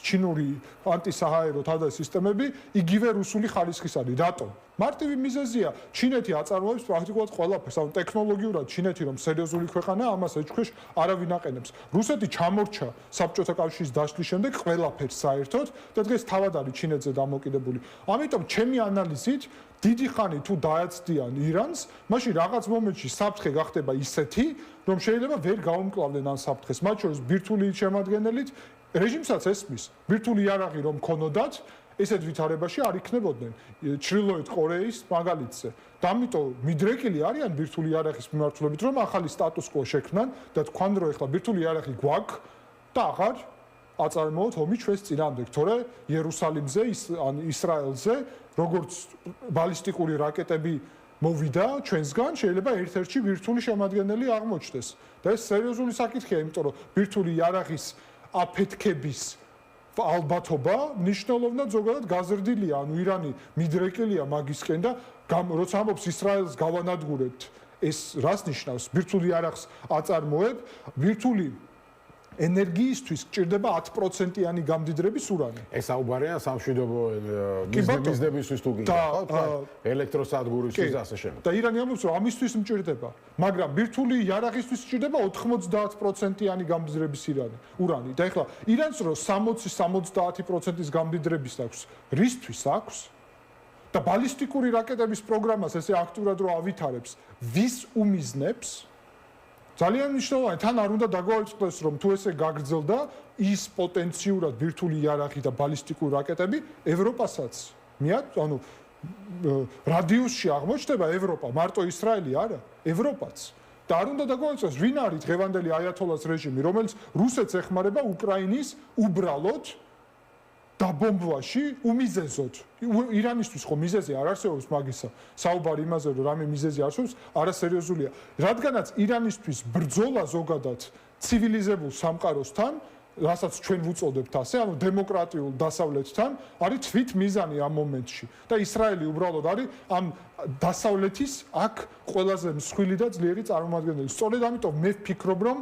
Speaker 2: ჩინური ანტისაჰაერო თავდაცვის სისტემები იგივე რუსული ხარისხის არის. რატომ? მარტივი მიზეზია, ჩინეთი აწარმოებს პრაქტიკულად ყველაფერს, ანუ ტექნოლოგიურად ჩინეთი რომ სერიოზული ქვეყანაა, ამას ეჭქვეშ არავინ აყენებს. რუსეთი ჩამორჩა საბჭოთა კავშირის დაშლის შემდეგ ყველაფერს საერთოდ და დღეს თავად არის ჩინეთზე დამოკიდებული. ამიტომ ჩემი ანალიზით დიდი ხანი თუ დააცდიან ირანს, მაშინ რაღაც მომენტში საფრთხე გახდება ისეთი, რომ შეიძლება ვერ გაუმკლავდნენ ამ საფრთხეს. მათ შორის ბირთვული შემადგენელით რეჟიმსაც ესმის, ბირთვული იარაღი რომ ქონოდათ, ესეთ ვითარებაში არ იქნებოდნენ ჩრდილოეთ კორეის მაგალითზე. და ამიტომ მიდრეკილი არიან ბირთვული იარაღის მიმართულებით, რომ ახალი სტატუს-კვო შექმნან და თქვან, რომ ეხლა ბირთვული იარაღი გვაქვს და აღარ აწარმოოთ ომი ჩვენს წინააღმდეგ, თორე იერუსალიმზე, ან ისრაელზე, როგორც ბალისტიკური რაკეტები მოვიდა ჩვენსგან, შეიძლება ერთ-ერთი ბირთვული შემადგენელი აღმოჩნდეს. და ეს სერიოზული საკითხია, იმიტომ რომ ბირთვული იარაღის აფეთქების ალბათობა მნიშვნელოვნად ზოგადად გაზრდილია, ანუ ირანი მიდრეკილია მაგისკენ და როცა ამბობს ისრაელს გავანადგურებთ, ეს რას ნიშნავს? ბირთვული იარაღს აწარმოებ, ბირთვული ენერგიისთვის გჭირდება 10%-იანი გამდიდრების ურანი.
Speaker 1: ეს საუბარია სამშვიდობო მიზნებისთვის თუ გინდა, ხო? ელექტროსადგურისთვის ასე შემდეგ.
Speaker 2: და ირანი ამბობს, რომ ამისთვის მჭირდება, მაგრამ ბირთვული იარაღისთვის მჭირდება 90%-იანი გამდიდრების ურანი. და ეხლა ირანს რო 60-70%-ის გამდიდრების აქვს, რისთვის აქვს? და ბალისტიკური რაკეტების პროგრამას ესე აქტიურად რო ავითარებს, ვის უმიზნებს? ძალიან მნიშვნელოვანი, თან არ უნდა დაგვაუწყდეს, რომ თუ ესე გაგრძელდა, ის პოტენციურად ბირთვული იარაღი და ბალისტიკური რაკეტები ევროპასაც ანუ რადიუსში აღმოჩნდება ევროპა, მარტო ისრაელი არა, ევროპაც. და არ უნდა დაგვაუწყდეს, ვინ არის დღევანდელი აიათოლას რეჟიმი, რომელიც რუსეთს ეხმარება უკრაინის უბრალოდ დაბომბვაში უმიზეზოდ. ირანისთვის ხო მიზეზი არ არსებობს მაგისა. საუბარი იმაზე, რომ რამე მიზეზი არსებობს, არასერიოზულია. რადგანაც ირანისთვის ბრძოლა ზოგადად ცივილიზებულ სამყაროსთან, რასაც ჩვენ ვუწოდებთ ასე, ანუ დემოკრატიულ დასავლეთთან, არის თვით მიზანი ამ მომენტში. და ისრაელი უბრალოდ არის ამ დასავლეთის აქ ყველაზე მსხვილი და ძლიერი წარმომადგენელი. სწორედ ამიტომ მე ვფიქრობ, რომ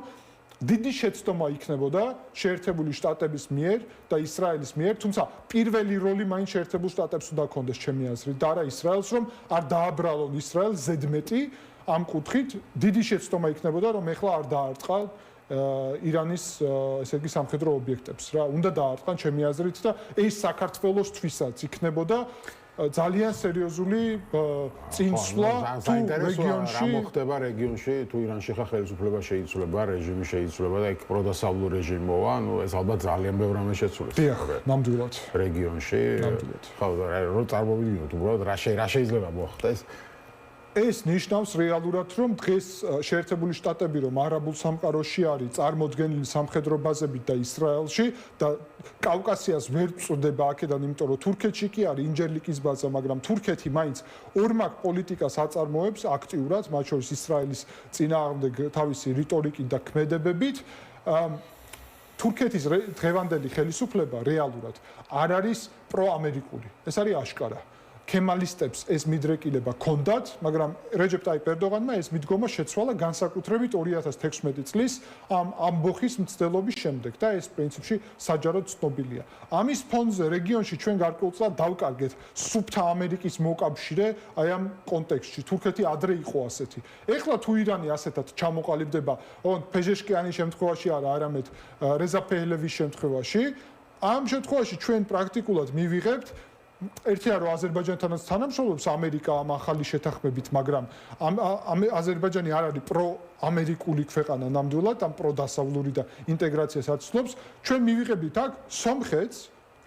Speaker 2: დიდი შეცდომა იქნებოდა შეერთებული შტატების მიერ და ისრაელის მიერ, თუმცა პირველი როლი მაინც შეერთებულ შტატებს უნდა კონდეს ჩემი აზრით და არა ისრაელს, რომ არ დააბრალონ ისრაელს ზედმეტი ამ კუთხით დიდი შეცდომა იქნებოდა, რომ ეხლა არ დაარტყა ირანის ესე იგი სამხედრო ობიექტებს რა. უნდა დაარტყან ჩემი აზრით და ეს საქართველოსთვისაც იქნებოდა ძალიან სერიოზული წინსვლა თუ რეგიონში
Speaker 1: რა მოხდება რეგიონში თუ ირანში ხა ხელისუფლება შეიცვლება, რეჟიმი შეიცვლება და იქ პროდასავლურ რეჟიმი მოვა, ну ეს ალბათ ძალიან ბევრ რამეს შეცვლებს.
Speaker 2: დიახ, ნამდვილად.
Speaker 1: რეგიონში. ხო, რო წარმოვიდგინოთ უბრალოდ რა შეიძლება მოხდეს.
Speaker 2: ეს ნიშნავს რეალურად, რომ დღეს შეერთებული შტატები რომ არაბულ სამყაროში არის წარმოდგენილი სამხედრო ბაზებით და ისრაელში და კავკასიას ვერ წვდება აქედან, იმიტომ რომ თურქეთში კი არის ინჯერლიკის ბაზა, მაგრამ თურქეთი მაინც ორმაგ პოლიტიკას აწარმოებს აქტიურად, მათ შორის ისრაელის წინააღმდეგ თავისი რიტორიკით და ქმედებებით. თურქეთის დღევანდელი ხელისუფლება რეალურად არ არის პროამერიკული. ეს არის აშკარა. ქემალისტებს ეს მიდრეკილება ჰქონდათ, მაგრამ რეჯეპ ტაიპ ერდოღანმა ეს მიდგომა შეცვალა განსაკუთრებით 2016 წლის ამ ამბოხის მცდელობის შემდეგ და ეს პრინციპში საჯაროდ ცნობილია. ამის ფონზე რეგიონში ჩვენ გარკვეულწილად დავკარგეთ სუფთა ამერიკის მოკავშირე აი ამ კონტექსტში. თურქეთი ადრე იყო ასეთი. ეხლა თუ ირანი ასეთად ჩამოყალიბდება, ფეჟეშკიანის შემთხვევაში არა, არამედ რეზა ფეჰლევის შემთხვევაში, ამ შემთხვევაში ჩვენ პრაქტიკულად მივიღებთ ერთია რომ აზერბაიჯანთანაც თანამშრომლობს ამერიკა ამ ახალი შეთანხმებით, მაგრამ აზერბაიჯანი არ არის პროამერიკული ქვეყანა ნამდვილად, ამ პროდასავლური და ინტეგრაციას აცნობს. ჩვენ მივიღებთ აქ სომხეთს,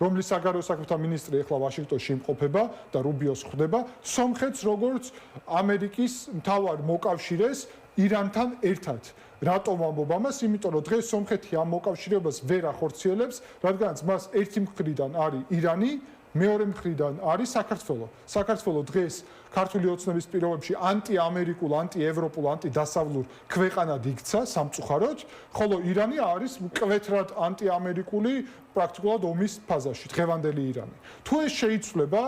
Speaker 2: რომლის საგარეო საქმეთა მინისტრი ახლა ვაშინგტონში იმყოფება და რუბიოს ხვდება, სომხეთს როგორც ამერიკის მთავარ მოკავშირეს ირანთან ერთად. რატომ ამბობ ამას? იმიტომ რომ დღეს სომხეთი ამ მოკავშირეობას ვერ ახორციელებს, რადგანაც მას ერთი მხრიდან არის ირანი, მეორე მხრიდან არის საქართველო. საქართველო დღეს ქართული ოცნების პირობებში ანტიამერიკულ, ანტიევროპულ, ანტიდასავლურ ქვეყანად იქცა სამწუხაროდ, ხოლო ირანი არის მკვეთრად ანტიამერიკული პრაქტიკულად ომის ფაზაში, დღევანდელი ირანი. თუ ეს შეიცვლება,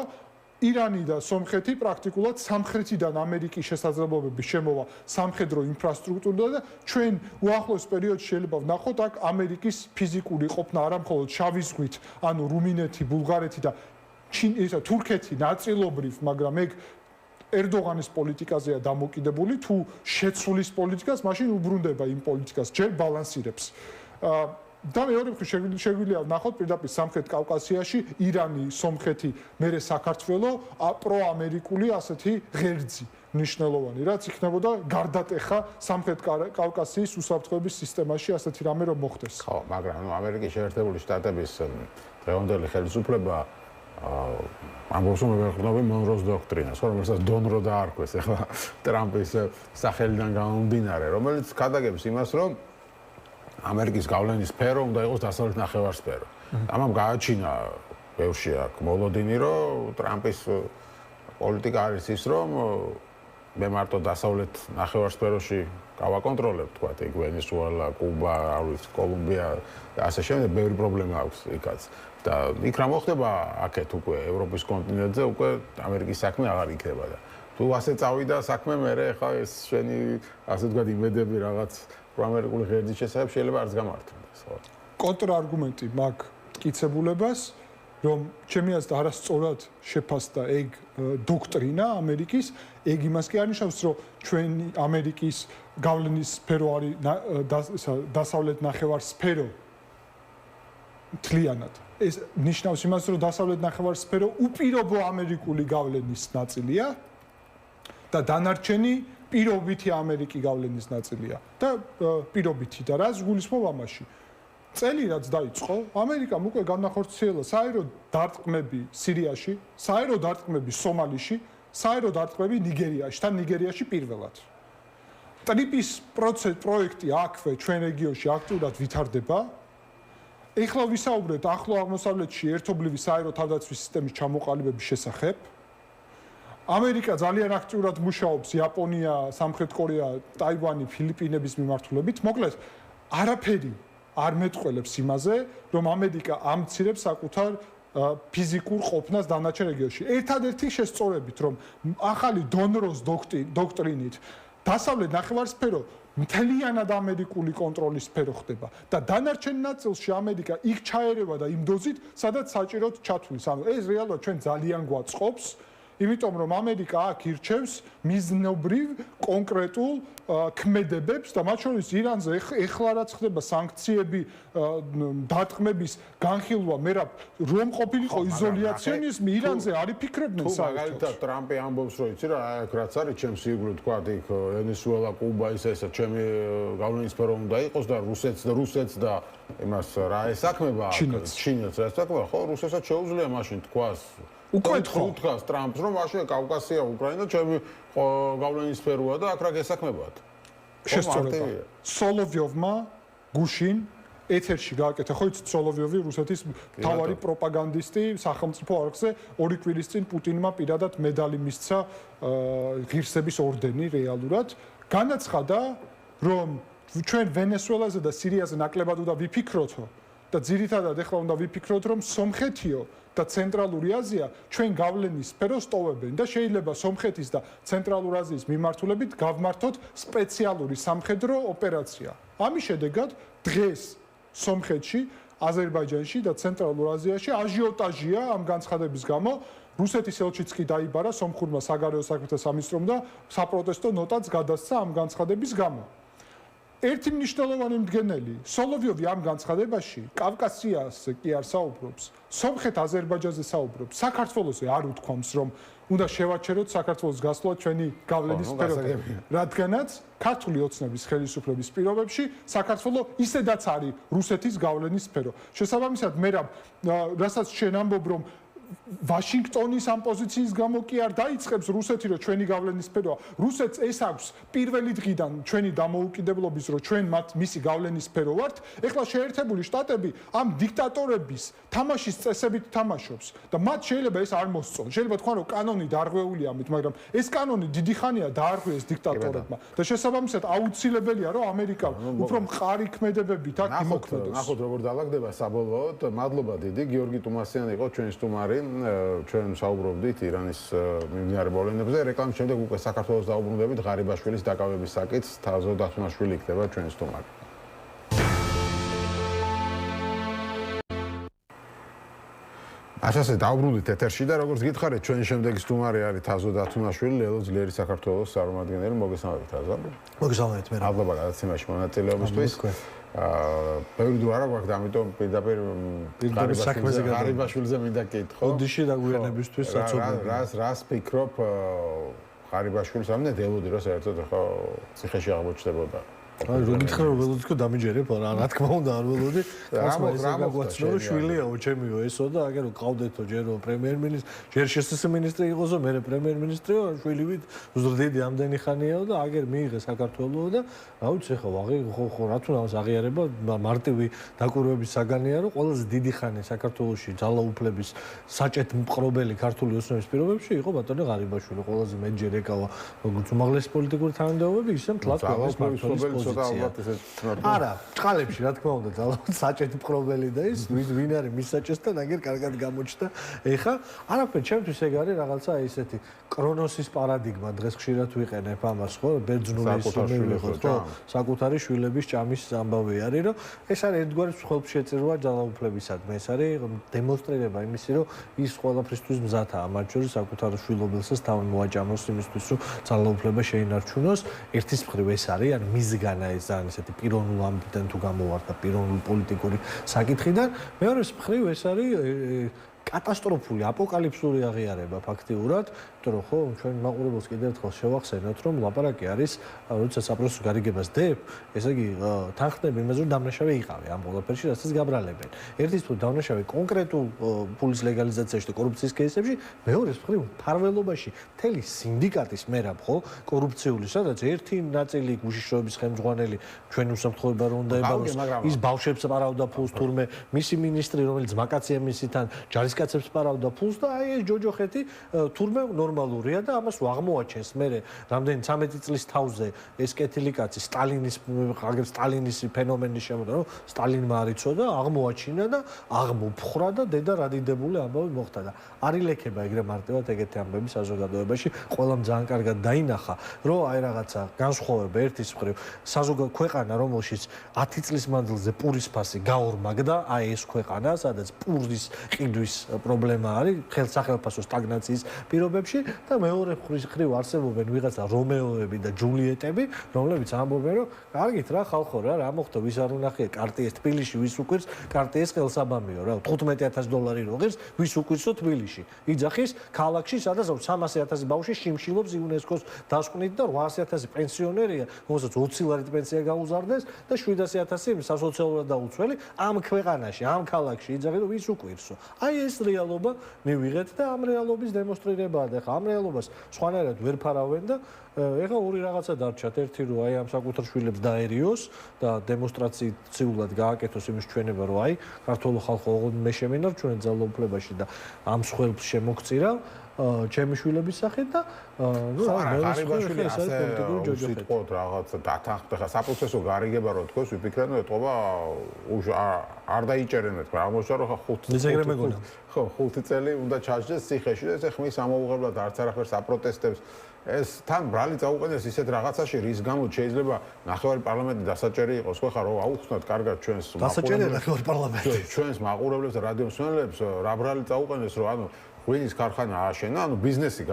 Speaker 2: ირანი და სომხეთი პრაქტიკულად სამხრეთიდან ამერიკის შესაძლებლობები შემოვა სამხედრო ინფრასტრუქტურა და ჩვენ უახლოეს პერიოდში შეიძლება ვნახოთ აქ ამერიკის ფიზიკური ყოფნა არა მხოლოდ შავი ზღვით, ანუ რუმინეთი, ბულგარეთი და თურქეთი ნაწილობრივ, მაგრამ ეგ ერდოღანის პოლიტიკაზეა დამოკიდებული, თუ შეცვლის პოლიტიკას, მაშინ უბრუნდება იმ პოლიტიკას, ჯერ ბალანსირებს. და მეორე მხრივ შეგვიძლია ვნახოთ პირდაპირ სამხრეთ კავკასიაში ირანი, სომხეთი, მერე საქართველო პროამერიკული ასეთი ღერძი მნიშვნელოვანი, რაც იქნებოდა გარდატეხა სამხრეთ კავკასიის უსაფრთხოების სისტემაში ასეთი რამე რომ მოხდეს.
Speaker 1: ხო, მაგრამ ამერიკის შეერთებული შტატების დღევანდელი ხელისუფლება ამბობს რომ ეხმარება მონროს დოქტრინას, რომელსაც დონრო დაარქვეს ახლა ტრამპის სახელიდან გამომდინარე, რომელიც გადაგებს იმას, რომ ამერიკის გავლენის სფერო უნდა იყოს დასავლეთ ნახევარსფერო. ამამ გააჩინა ბევრში აქ მოლოდინი, რომ ტრამპის პოლიტიკა არის ის, რომ მე მარტო დასავლეთ ნახევარსფეროში გავაკონტროლებ, თქვა, ეგ ვენესუელა, კუბა, კოლუმბია და ასე შემდეგ, ბევრი პრობლემა აქვს იქაც. და იქ რა მოხდება აქეთ უკვე ევროპის კონტინენტზე უკვე ამერიკის საქმე აღარ იქნება და თუ ასე წავიდა საქმე, მერე ხა ეს შენი ასე ვთქვათ იმედები რაღაც პროამერიკული ღერძის შესახებ შეიძლება არც გამართლდეს, ხო?
Speaker 2: კონტრარგუმენტი მაქვს მტკიცებულებას, რომ ჩემი აზრით არასწორად შეფასდა ეგ დოქტრინა ამერიკის, ეგ იმას კი არნიშნავს, რომ ჩვენი ამერიკის გავლენის სფერო არის დასავლეთ ნახევარსფერო მთლიანად. ეს ნიშნავს იმას, რომ დასავლეთ ნახევარსფერო უპირობო ამერიკული გავლენის ნაწილია და დანარჩენი პირობითი ამერიკის გავლენის ნაწილია და პირობითი და რას გულისხმობ ამაში? წელი რაც დაიწყო, ამერიკამ უკვე განახორციელა საერო დარტყმები სირიაში, საერო დარტყმები სომალიში, საერო დარტყმები ნიგერიაში, თან ნიგერიაში პირველად. ტრიპის პროექტი აქვე ჩვენ რეგიონში აქტიურად ვითარდება. ეხლა ვისაუბრეთ ახლო აღმოსავლეთში ერთობლივი საერო თავდაცვის სისტემის ჩამოყალიბების შესახებ. ამერიკა ძალიან აქტიურად მუშაობს იაპონია, სამხრეთ კორეა, ტაივანი, ფილიპინების მიმართულებით. მოკლედ, არაფერი არ მეტყველებს იმაზე, რომ ამერიკა ამცირებს საკუთარ ფიზიკურ ყოფნას დანარჩენ რეგიონში. ერთადერთი შესწორებით, რომ ახალი დონროს დოქტრინით დასავლეთ ნახევარსფერო მთლიანად ამერიკული კონტროლის სფერო ხდება და დანარჩენ ნაწილში ამერიკა იქ ჩაერევა და იმ დოზით, სადაც საჭიროდ ჩათვლის. ანუ ეს რეალურად ჩვენ ძალიან გვაწყობს, იმიტომ რომ ამერიკა აქ ირჩევს მიზნობრივ კონკრეტულ ქმედებებს და მათ შორის ირანზე ეხლა რაც ხდება სანქციები დატყმების განხილვა, მე რა რომ ყოფილიყო იზოლაციონიზმი ირანზე არ იფიქრებდნენ საერთოდ.
Speaker 1: მაგალითად ტრამპი ამბობს რომ იცი რა აქ რაც არის ჩემს იგლუ თქვა იქ ვენესუელა, კუბა ესა ჩემი გავლენის სფერო უნდა იყოს და რუსეთს და იმას რა ესაქმება ჩინეთს რა ესაქმება ხო რუსეთსაც შეუძლია მაშინ თქვას
Speaker 2: უკვე
Speaker 1: თქვას ტრამპს რომ მაშინ კავკასია უკრაინა ჩემი გავლენის სფეროა და აქ რა გესაქმებათ
Speaker 2: შესწორება სოლოვიოვმა გუშინ ეთერში გააკეთა ხო იცით სოლოვიოვი რუსეთის მთავარი პროპაგანდისტი სახელმწიფო არხზე 2 კვირის წინ პუტინმა პირადად медаლი მისცა ღირსების ორდენი რეალურად განაცხადა რომ ჩვენ ვენესუელაზე და სირიაზე ნაკლებად უნდა ვიფიქროთო და ძირითადად ეხლა უნდა ვიფიქროთ რომ სომხეთიო და ცენტრალური აზია ჩვენ გავლენის სფეროს ტოვებენ და შეიძლება სომხეთის და ცენტრალური აზიის მიმართულებით გავმართოთ სპეციალური სამხედრო ოპერაცია. ამის შედეგად დღეს სომხეთში, აზერბაიჯანში და ცენტრალურ აზიაში აჟიოტაჟია ამ განცხადების გამო. რუსეთის ელჩიც კი დაიბარა სომხურმა საგარეო საქმეთა სამინისტრომ და საპროტესტო ნოტაც გადასცა ამ განცხადების გამო. ერთი მნიშვნელოვანი მდგენელი სოლოვიოვი ამ განცხადებაში კავკასიაზე კი არ საუბრობს, სომხეთ-აზერბაიჯანზე საუბრობს, საქართველოზე არ უთქვამს რომ უნდა შევაჩეროთ საქართველოს გასვლა ჩვენი გავლენის სფეროდან, რადგანაც ქართული ოცნების ხელისუფლების პირობებში საქართველო ისედაც არის რუსეთის გავლენის სფერო. შესაბამისად, მე რასაც შენ ამბობ რომ ვაშინგტონის ამ პოზიციის გამო კი არ დაიწყებს რუსეთი რომ ჩვენი გავლენის სფეროა. რუსეთს ეს აქვს პირველი დღიდან ჩვენი დამოუკიდებლობის რომ ჩვენ მისი გავლენის სფერო ვართ. ეხლა შეერთებული შტატები ამ დიქტატორების თამაშის წესებით თამაშობს და მათ შეიძლება ეს არ მოსწონ. შეიძლება თქვა რომ კანონი დარღვეულია ამით, მაგრამ ეს კანონი დიდი ხანია დაარღვიეს დიქტატორებმა და შესაბამისად აუცილებელია რომ ამერიკა უფრო მყარი ქმედებებით აქ იმოქმედოს.
Speaker 1: ნახოთ როგორ დაალაგდება საბოლოოდ. მადლობა დიდი. გიორგი ტუმასიანი იყო ჩვენი სტუმარი. ჩვენ საუბრობდით ირანის მიმდინარე მოვლენებზე. რეკლამის შემდეგ უკვე საქართველოს დაუბრუნდებით ღარიბაშვილის დაკავების საკითხს. თაზო დათმაშვილი იქნება ჩვენი სტუმარი. ასე დაუბრუნდით ეთერში და როგორც გითხარით ჩვენი შემდეგი სტუმარი არის თაზო დათმაშვილი, ლელო ძლიერი საქართველოს წარმომადგენელი. მოგესალმებით თაზო.
Speaker 3: მოგესალმებით მე.
Speaker 1: მადლობა გადაცემაში მონაწილეობისთვის. ბევრი დრო არა გვაქვს და ამიტომ პირდაპირ ღარიბაშვილზე მინდა კითხო.
Speaker 3: ოდიში დაგვიანებისთვის საცობია.
Speaker 1: რას ფიქრობ ღარიბაშვილს ამდენ ელოდი რომ საერთოდ ხო ციხეში აღმოჩნდებოდა.
Speaker 3: აი რომ გითხრა რომ ველოდიო დამიჯერებ რა თქმა უნდა არ ველოდი კაცმა ესე გაგვაცნო რომ შვილია ჩემიო ესო და აგერ რომ ყავდეთო ჯერო პრემიერ-მინისტრი ჯერ შესამინისტრი იყოსო მე პრემიერ-მინისტრიო შვილივით ზრდიდი ამდენი ხანიაო და აგერ მიიღე საქართველო და რა ვიცი ხო ვაღი ხო რა თქმა უნდა აღიარება მარტივი დაკვირვების საგანია რომ ყველაზე დიდი ხანი საქართველოში ძალაუფლების საჭეთ მყრობელი ქართული ოცნების პირობებში იყო ბატონი ღარიბაშვილი ყველაზე მეტჯერ ეკავა როგორც უმაღლესი პოლიტიკური თანამდებობები ისე მთლად ქვეყნის მმართველის არა, წყალებში რა თქმა უნდა, ძალაუფლების საჭეთ მყრობელი და ის ვინ არის მის საჭესთან აგერ კარგად გამოჩნდა. ეხა არაფერ ჩემთვის ეგ არის რაღაცა ისეთი კრონოსის პარადიგმა დღეს ხშირად ვიყენებ ამას ხო, ბერძნული ისმივიღოთ ხო, საკუთარი შვილების ჭამის ამბავი არის, რომ ეს არის ერთგვარი ხელშეწირვა ძალაუფლებისადმი. ეს არის დემონსტრირება იმისი, რომ ის ყველაფრისთვის მზადაა, მათ შორის საკუთარ შვილობილსაც თავი მოაჭამოს იმისთვის, რომ ძალაუფლება შეინარჩუნოს. ერთის მხრივ ეს არის, ან მისგან ეს ძალიან ესეთი პიროვნულ ამბიდან თუ გამოვარდა პიროვნული პოლიტიკური საკითხიდან, მეორე მხრივ ეს არის კატასტროფული აპოკალიფსური აღიარება ფაქტიურად, იმიტომ რომ ხო ჩვენ მაყურებელს კიდევ ერთხელ შევახსენოთ რომ ლაპარაკი არის როცა საპროცესო გარიგებას დებ, ესე იგი თანხმდები იმაზე რომ დამნაშავე იყავი ამ ყველაფერში რასაც გაბრალებენ. ერთის მხრივ დამნაშავე კონკრეტულ ფულის ლეგალიზაციაში და კორუფციის კეისებში, მეორეს მხრივ მფარველობაში მთელი სინდიკატის მერაბ ხო კორუფციული, სადაც ერთი ნაწილი უშიშროების ხელმძღვანელი ჩვენი უსაფრთხოება რომ უნდა ებაროს, ის ბავშვებს პარავდა ფულს თურმე, მისი მინისტრი რომელიც მაკაცია მისიდან ჯარის ჯარისკაცებს პარავდა ფულს და აი ეს ჯოჯოხეთი თურმე ნორმალურია და ამას აღმოაჩენს მე რამდენი 13 წლის თავზე ეს კეთილი კაცი სტალინის ფენომენის შემოდგა რომ სტალინმა არიწოდა აღმოაჩინა და აღმოფხრა და დედა რადიდებული ამბავი მოხდა და არ ილექება ეგრე მარტივად ეგეთი ამბები საზოგადოებაში ყველამ ძალიან კარგად დაინახა რომ აი რაღაცა განსხვავება ერთის მხრივ საზოგადო ქვეყანა რომელშიც 10 წლის მანძილზე პურის ფასი გაორმაგდა აი ეს ქვეყანა სადაც პურის ყიდვის პრობლემა არის ხელსახელფასო სტაგნაციის პირობებში და მეორე მხრივ არსებობენ ვიღაცა რომეოები და ჯულიეტები რომლებიც ამბობენ რომ კარგით რა ხალხო რა მოხდა ვის არ უნახია კარტიეს თბილისში ვის უკვირს კარტიეს ხელსაბამიო რა $15000 როგერს ვის უკვირსო თბილისში იძახის ქალაქში სადაც 300000 ბავშვი შიმშილობს იუნესკოს დასკვნით და 800000 პენსიონერია რომელსაც 20 ლარით პენსია გაუზარდეს და 700000 სასოციალურად დაუცველი ამ ქვეყანაში ამ ქალაქში იძახის ვის უკვირსო აი ეს რეალობა მივიღეთ და ამ რეალობის დემონსტრირებაა და ხა ამ რეალობას სხვანაირად ვერ ფარავენ და ეხლა ორი რაღაცა დარჩათ ერთი რომ აი ამ საკუთარ შვილებს დაერიოს და დემონსტრაციულად გააკეთოს იმის ჩვენება რომ აი ქართულ ხალხო ოღონდ მე შემენარ ჩვენ ძალაუფლებაში და ამ სხველს შემოგწირავ ჩემი შვილების სახით და ნუ
Speaker 1: ღარიბაშვილი ასე უსიტყვოდ რაღაცა დათანხმდა ხა საპროცესო გარიგება რო თქოს ვიფიქრე ნუ ეთყობა არ დაიჭერენ მეთქვა აღმოჩნდა რომ ხო 5 წელი უნდა ჩაჯდეს ციხეში და ეს ხმის ამოუღებლად არც არაფერს აპროტესტებს ეს თან ბრალი წაუყენეს ისეთ რაღაცაში რის გამო შეიძლება ნახევარი პარლამენტი დასაჭერი იყოს ხო ხა რომ აუხსნათ კარგად ჩვენს მაყურებლებს და რადიო მსმენელებს რა ბრალი წაუყენეს რომ ანუ ღვინის ქარხანა ააშენა, ანუ ბიზნესი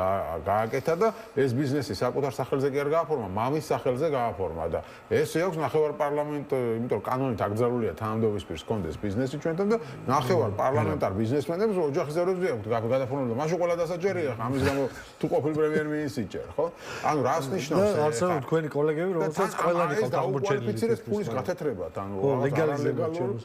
Speaker 1: გააკეთა და ეს ბიზნესი საკუთარ სახელზე კი არ გააფორმა, მამის სახელზე გააფორმა და ესე აქვს ნახევარ პარლამენტ, იმიტომ რომ კანონით აკრძალულია თანამდებობის პირს კონდეს ბიზნესი ჩვენთან და ნახევარ პარლამენტარ ბიზნესმენებს ოჯახის წევრებზე აქვს გადაფორმებული. მაშინ ყველა დასაჭერია, ამის გამო თუ ყოფილი პრემიერ-მინისტრი იჭერ, ხო? ანუ რას ნიშნავს ეს?
Speaker 3: არსებობენ თქვენი კოლეგები, რომელსაც ყველანი ყავთ აღმოჩენილი.
Speaker 1: ეს ფულის გათეთრებათ, ანუ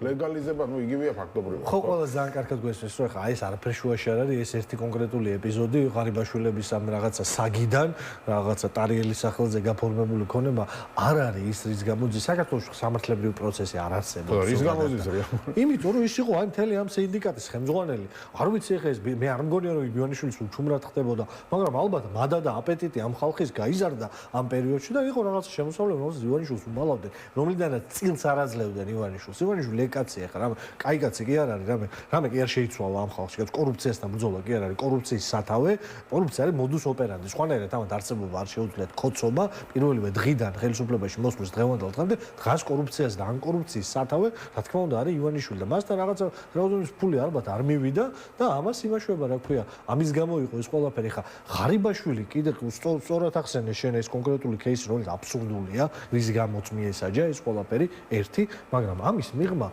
Speaker 1: ლეგალიზება, ნუ იგივეა ფაქტობრივად.
Speaker 3: ხო, ყველა ძალიან კარგად გვესმის, რომ ხა ეს არაფერ შუაში არ არის, ეს ერთი კონკრეტული ეპიზოდი ღარიბაშვილების ამ რაღაცა საგიდან, რაღაცა ტარიელის სახელზე გაფორმებული ქონება არ არის ის რის გამოძის საქართველოს სამართლებრივი პროცესი არ არსებობს.
Speaker 1: რის გამოძის რა?
Speaker 3: იმიტომ რომ ის იყო აი მთელი ამ სინდიკატის ხელმძღვანელი. არ ვიცი ეხა ეს მე არ მგონია რომ ივანიშვილის უჩუმრად ხდებოდა, მაგრამ ალბათ მადა და აპეტიტი ამ ხალხის გაიზარდა ამ პერიოდში და იყო რაღაცა შემოსავლები, რომელსაც ივანიშვილს უმალავდნენ, რომლიდანაც წილს არ აძლევდნენ ივანიშვილს. ივანიშვილი ეკაცია ხა, კაი კაცი კი არ არის, რამე კი არ შეიცვალა ამ ხალხში, კორუფციასთან ბრძოლა კი არ არის კორუფციის სათავე, კორუფცია არის modus operandi. სხვანაირად ამათ არსებობა არ შეუძლიათ ქოცობა, პირველივე დღიდან ხელისუფლებაში მოსვლის დღევანდელ დღემდე დღას კორუფციას და ამ კორუფციის სათავე, რა თქმა უნდა, არის ივანიშვილი და მასთან რაღაცა რაოდენობის ფული ალბათ არ მივიდა და ამას იმაშვება, რა ქვია, ამის გამო იყო ეს ყველაფერი. ხა ღარიბაშვილი კიდე სწორად ახსენე შენ ეს კონკრეტული кейსი, რომელიც აბსურდულია, რის გამოც მიესაჯა ეს ყველაფერი ერთი, მაგრამ ამის მიღმა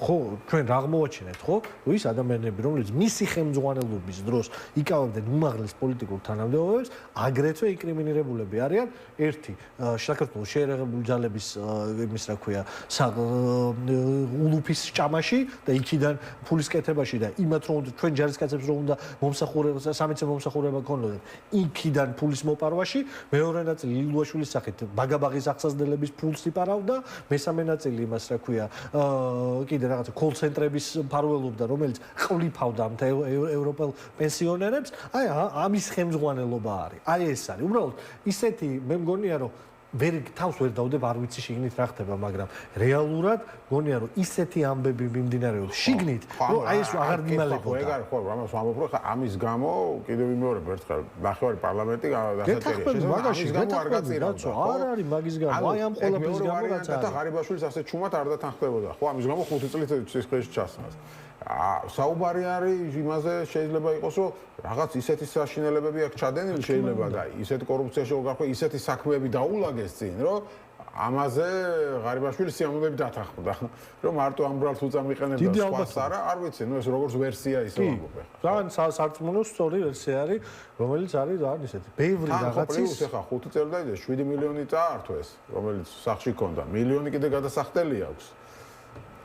Speaker 3: ხო ჩვენ რა აღმოაჩინეთ, ხო? ის ადამიანები, რომლებიც მისი ხელმძღვანელობის დროს იკავებდნენ უმაღლეს პოლიტიკურ თანამდებობებს, აგრეთვე ინკრიმინირებულები არიან ერთი საქართველოს შეერაღებული ძალების იმის რა ქვია ულუფის ჭამაში და იქიდან ფულის კეთებაში და იმათ რომ ჩვენ ჯარისკაცებს რომ უნდა მომსახურება სამეცნიერო მომსახურება ქონოდათ იქიდან ფულის მოპარვაში მეორე ნაწილი ილუაშვილის სახით ბაგაბაღის აღსაზრდელების ფულს იპარავდა მესამე ნაწილი იმას რა ქვია კიდე რაღაცა კოლ-ცენტრების მფარველობდა რომელიც ყლიფავდა ამ ევროპელ პენსიონერებს აი ამის ხელმძღვანელობა არის აი ეს არის უბრალოდ ისეთი მე მგონია რომ ვერ თავს ვერ დავდებ არ ვიცი შიგნით რა ხდება მაგრამ რეალურად მგონია რომ ისეთი ამბები მიმდინარეობს შიგნით რომ აი ეს აღარ გიმალებოდა
Speaker 1: ეგარ ხო რამას ვამბობ რომ ამის გამო კიდევ ვიმეორებ ერთხელ ნახევარი პარლამენტი გადასახადია
Speaker 3: მაგაში არ გაწირავდა არ არის მაგის გამო აი ამ ყველაფრის გამო რაც არის
Speaker 1: და ღარიბაშვილის ასე ჩუმად არ დათანხმდებოდა ხო ამის გამო 5 წლით სისხლში ჩასმას საუბარი არის იმაზე შეიძლება იყოს რომ რაღაც ისეთი საშინელებები აქ ჩადენილი შეიძლება და ისეთი კორუფციაში გახვა ისეთი საქმეები დაულაგეს წინ რომ ამაზე ღარიბაშვილი სიამოვნებით დათანხმდა რომ მარტო ამ ბრალს უწამიყენებდა სხვას არა არ ვიცი ნუ ეს როგორც ვერსია ისე ვამბობ ახლა
Speaker 3: ძალიან სარწმუნო სწორი ვერსია არის რომელიც არის რა ისეთი ბევრი რაღაცის
Speaker 1: ეხლა 5 წელი დაიდეს 7 მილიონი წაართვეს რომელიც სახში ქონდა მილიონი კიდე გადასახდელი აქვს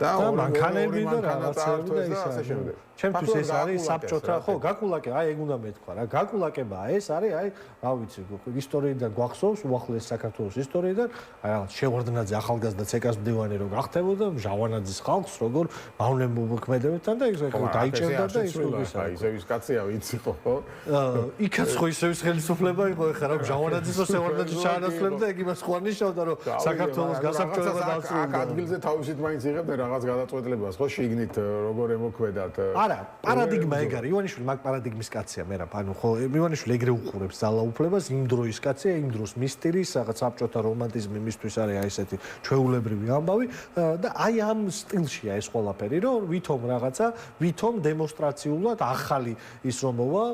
Speaker 1: და
Speaker 3: მანქანები და რაღაცები და ისე
Speaker 1: შემდეგ
Speaker 3: ჩემთვის ეს არის საბჭოთა ხო გაკულაკე აი ეგ უნდა მეთქვა რა გაკულაკებაა ეს არის აი რა ვიცი ისტორიიდან გვახსოვს უახლოეს საქართველოს ისტორიიდან აი რაღაც შევარდნაძე ახალგაზრდა ცეკას მდივანი რო გახდებოდა ჟავანაძის ხალხს როგორ მავნებობქმედებებთან და ის დაიჭერდა და ის როგორ
Speaker 1: აი ისე ვის კაცია ვიცი ხო
Speaker 3: იქაც ხო ისე ვის ხელისუფლება იყო ეხლა რა ჟავანაძის ო შევარდნაძის ჩაანაცვლებდა ეგ იმას ხო ნიშნავდა რომ საქართველოს გასაბჭოება დაასრულა
Speaker 1: აქ ადგილზე თავისით მაინც იღებდნენ რაღაც გადაწყვეტილებას ხო შიგნით როგორ ემოქმედათ
Speaker 3: არა პარადიგმა ეგ არის ივანიშვილი მაგ პარადიგმის კაცია მერაბ ანუ ხო ივანიშვილი ეგრე უყურებს ძალაუფლებას იმ დროის კაცია იმ დროს მის სტილის რაღაც საბჭოთა რომანტიზმი მისთვის არის აი ესეთი ჩვეულებრივი ამბავი და აი ამ სტილშია ეს ყველაფერი რომ ვითომ რაღაცა ვითომ დემონსტრაციულად ახალი ის რომ მოვა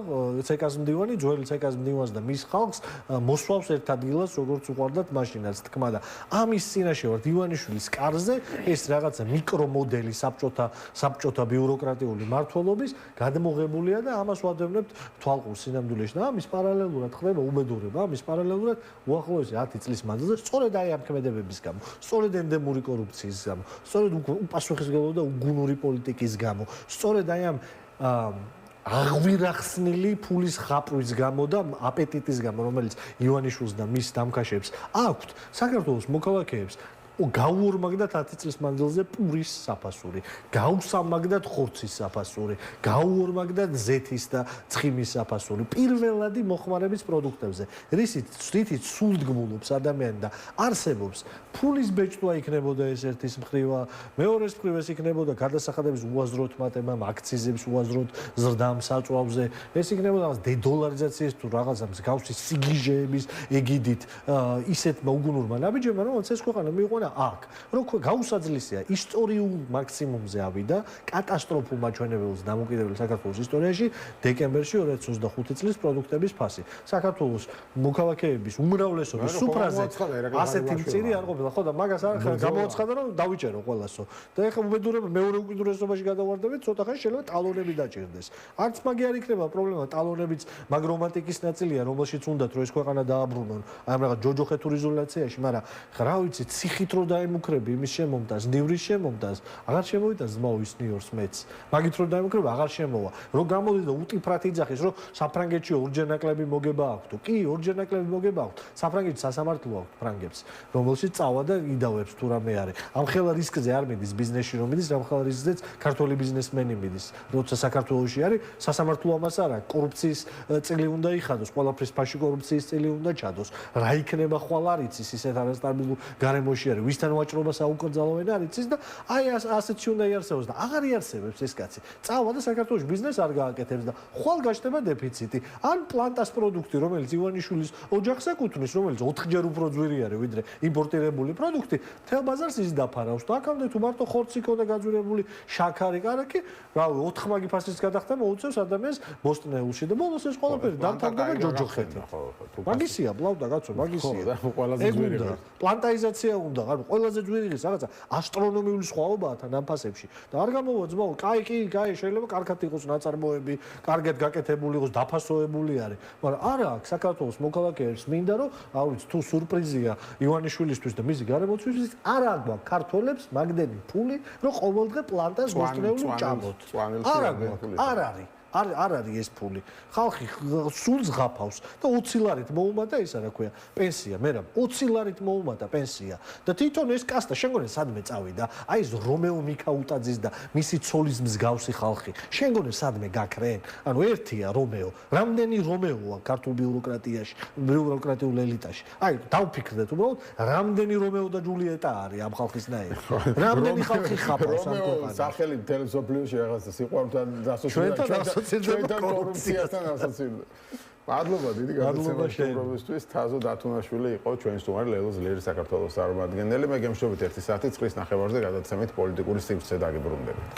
Speaker 3: ცეკას მდივანი ძველი ცეკას მდივანს და მის ხალხს მოსვავს ერთ ადგილას როგორც უყარდათ მაშინაც თქმა და ამის წინაშე ვარ ივანიშვილის კარზე ეს რაღაცა მიკრომოდელი საბჭოთა ბიუროკრატიული მართლობის გადმოღებულია და ამას ვადევნებთ თვალყურ სინამდვილეში და ამის პარალელურად ხდება უბედურება ამის პარალელურად უახლოესი 10 წლის მანძილზე სწორედ აი ამ ქმედებების გამო სწორედ ენდემური კორუფციის გამო სწორედ უპასუხისმგებლო და უგუნური პოლიტიკის გამო სწორედ აი ამ აღვირახსნილი ფულის ხაპვის გამო და აპეტიტის გამო რომელიც ივანიშვილს და მის დამქაშებს აქვთ საქართველოს მოქალაქეებს გაუორმაგდათ 10 წლის მანძილზე პურის საფასური, გაუსამაგდათ ხორცის საფასური, გაუორმაგდათ ზეთის და ცხიმის საფასური, პირველადი მოხმარების პროდუქტებზე. რითიც სულდგმულობს ადამიანი და არსებობს ფულის ბეჭდვა იქნებოდა ეს ერთის მხრივა, მეორეს მხრივ ეს იქნებოდა გადასახადების უაზროდ მატება, აქციზების უაზროდ ზრდამ საწვავზე, ეს იქნებოდა რაღაც დედოლარიზაციის თუ რაღაცა მსგავსი სიგიჟეების ეგიდით ისეთმა უგუნურმა ნაბიჯებმა, რომელიც ეს ქვეყანა მიიყვანა აქ რო გაუსაძლისია ისტორიულ მაქსიმუმზე ავიდა კატასტროფულ მაჩვენებელს დამოკიდებული საქართველოს ისტორიაში დეკემბერში 2025 წლის პროდუქტების ფასი საქართველოს მოქალაქეების უმრავლესობის სუფრაზე ასეთი მწირი არ ყოფილა ხო და მაგას არ გამოაცხადა რომ დავიჭერო ყველასო და ეხლა უბედურება მეორე უკიდურესობაში გადავარდებით ცოტა ხანი შეიძლება ტალონები დაჭირდეს არც მაგი არ იქნება პრობლემა ტალონებიც მაგ რომანტიკის ნაწილია რომელშიც უნდათ რომ ეს ქვეყანა დააბრუნონ აი რაღაც ჯოჯოხეთურ იზოლაციაში მაგრამ რა ვიცი ციხით რო დაემუქრები იმის შემომტანს, ნივრის შემომტანს, აღარ შემოვიდა ზმაო ის ნიორს მეც. მაგით რო დაემუქრება, აღარ შემოვა. რო გამოდი და უტიფრად იძახის, რომ საფრანგეთში ორჯერ ნაკლები მოგება აქვს. კი, ორჯერ ნაკლები მოგება აქვს. საფრანგეთში სასამართლო აქვს ფრანგებს, რომელშიც წავა და იდავებს თუ რამე არის. ამ ხელა რისკზე არ მიდის ბიზნესში რომ მიდის, ამ ხელა რისკზეც ქართული ბიზნესმენი მიდის. როცა საქართველოში არის, სასამართლო ამას არა, კორუფციის წილი უნდა იხადოს, ყველაფრის ფაში კორუფციის წილი უნდა ჩადოს. რა იქნება ხვალ არ იცის ისეთ არასტაბილურ გარემოში არის. ვისთან ვაჭრობა საუკრძალოენ არ იცის და აი ასეთი უნდა იარსებოს და აღარ იარსებებს ეს კაცი. წავა და საქართველოს ბიზნეს არ გააკეთებს და ხვალ გაჩნდება დეფიციტი. ან პლანტას პროდუქტი, რომელიც ივანიშვილის ოჯახს ეკუთვნის, რომელიც 4-ჯერ უფრო ძვირი არის ვიდრე იმპორტირებული პროდუქტი, თელ ბაზარს ის დაფარავს და აქამდე თუ მარტო ხორცი ქონდა გაძვირებული, შაქარი, კარაკი, რავი, 4 მაგი ფასის გადახდა მოუწევს ადამიანს ბოსტნეულში და ბოლოს ეს ყველაფერი დამთავრდა ჯოჯოხეთი. მაგისია, ბლავდა კაცო, მაგისია.
Speaker 1: ყველაზე ძვირი
Speaker 3: პლანტაიზაცია უნდა ანუ ყველაზე ძვირი ის რაღაცა ასტრონომიული სხვაობაა თან ამ ფასებში და არ გამოვა ძმაო, კაი, შეიძლება კარგად იყოს ნაწარმოები, კარგად გაკეთებული იყოს, დაფასოებული არის, მაგრამ არა აქვს საქართველოს მოქალაქეებს მინდა რომ, არ ვიცი, თუ სურპრიზია ივანიშვილისთვის და მისი გარემოცვისთვის, არ აქვს ქართველებს მაგდენი ფული, რომ ყოველდღე პლანტას ბოსტნეული ჭამოთ. არ არის. არ არის ეს ფული. ხალხი სულს ღაფავს და 20 ლარით მოუმატა ისა რა ქვია, პენსია, მერაბ 20 ლარით მოუმატა პენსია. და თვითონ ეს კასტა შეგონე სადმე წავიდა? აი ეს რომეო მიქაუტაძის და მისი ცოლის მსგავსი ხალხი. შეგონე სადმე გაქრენ? ანუ ერთია რომეო. რამდენი რომეოა ქართულ ბიუროკრატიაში, ბიუროკრატიულ ელიტაში? აი, დავფიქრდეთ უბრალოდ, რამდენი რომეო და ჯულიეტა არის ამ ხალხისნაირი. რამდენი ხალხი ხაფავს ამ ქვეყანას?
Speaker 1: სახელი თელესოფლიოში რაღაცა სიყვარულთან დასასრულებლად ჩვენთან კორუფციასთან ასოცირდება. მადლობა დიდი გადაცემისთვის. თაზო დათუნაშვილი იყო ჩვენი სტუმარი ლელო ძლიერი საქართველოს წარმომადგენელი. მე გემშვიდობით 1 საათი 9:00 გადაცემით პოლიტიკური სივრცე დაგიბრუნდებით.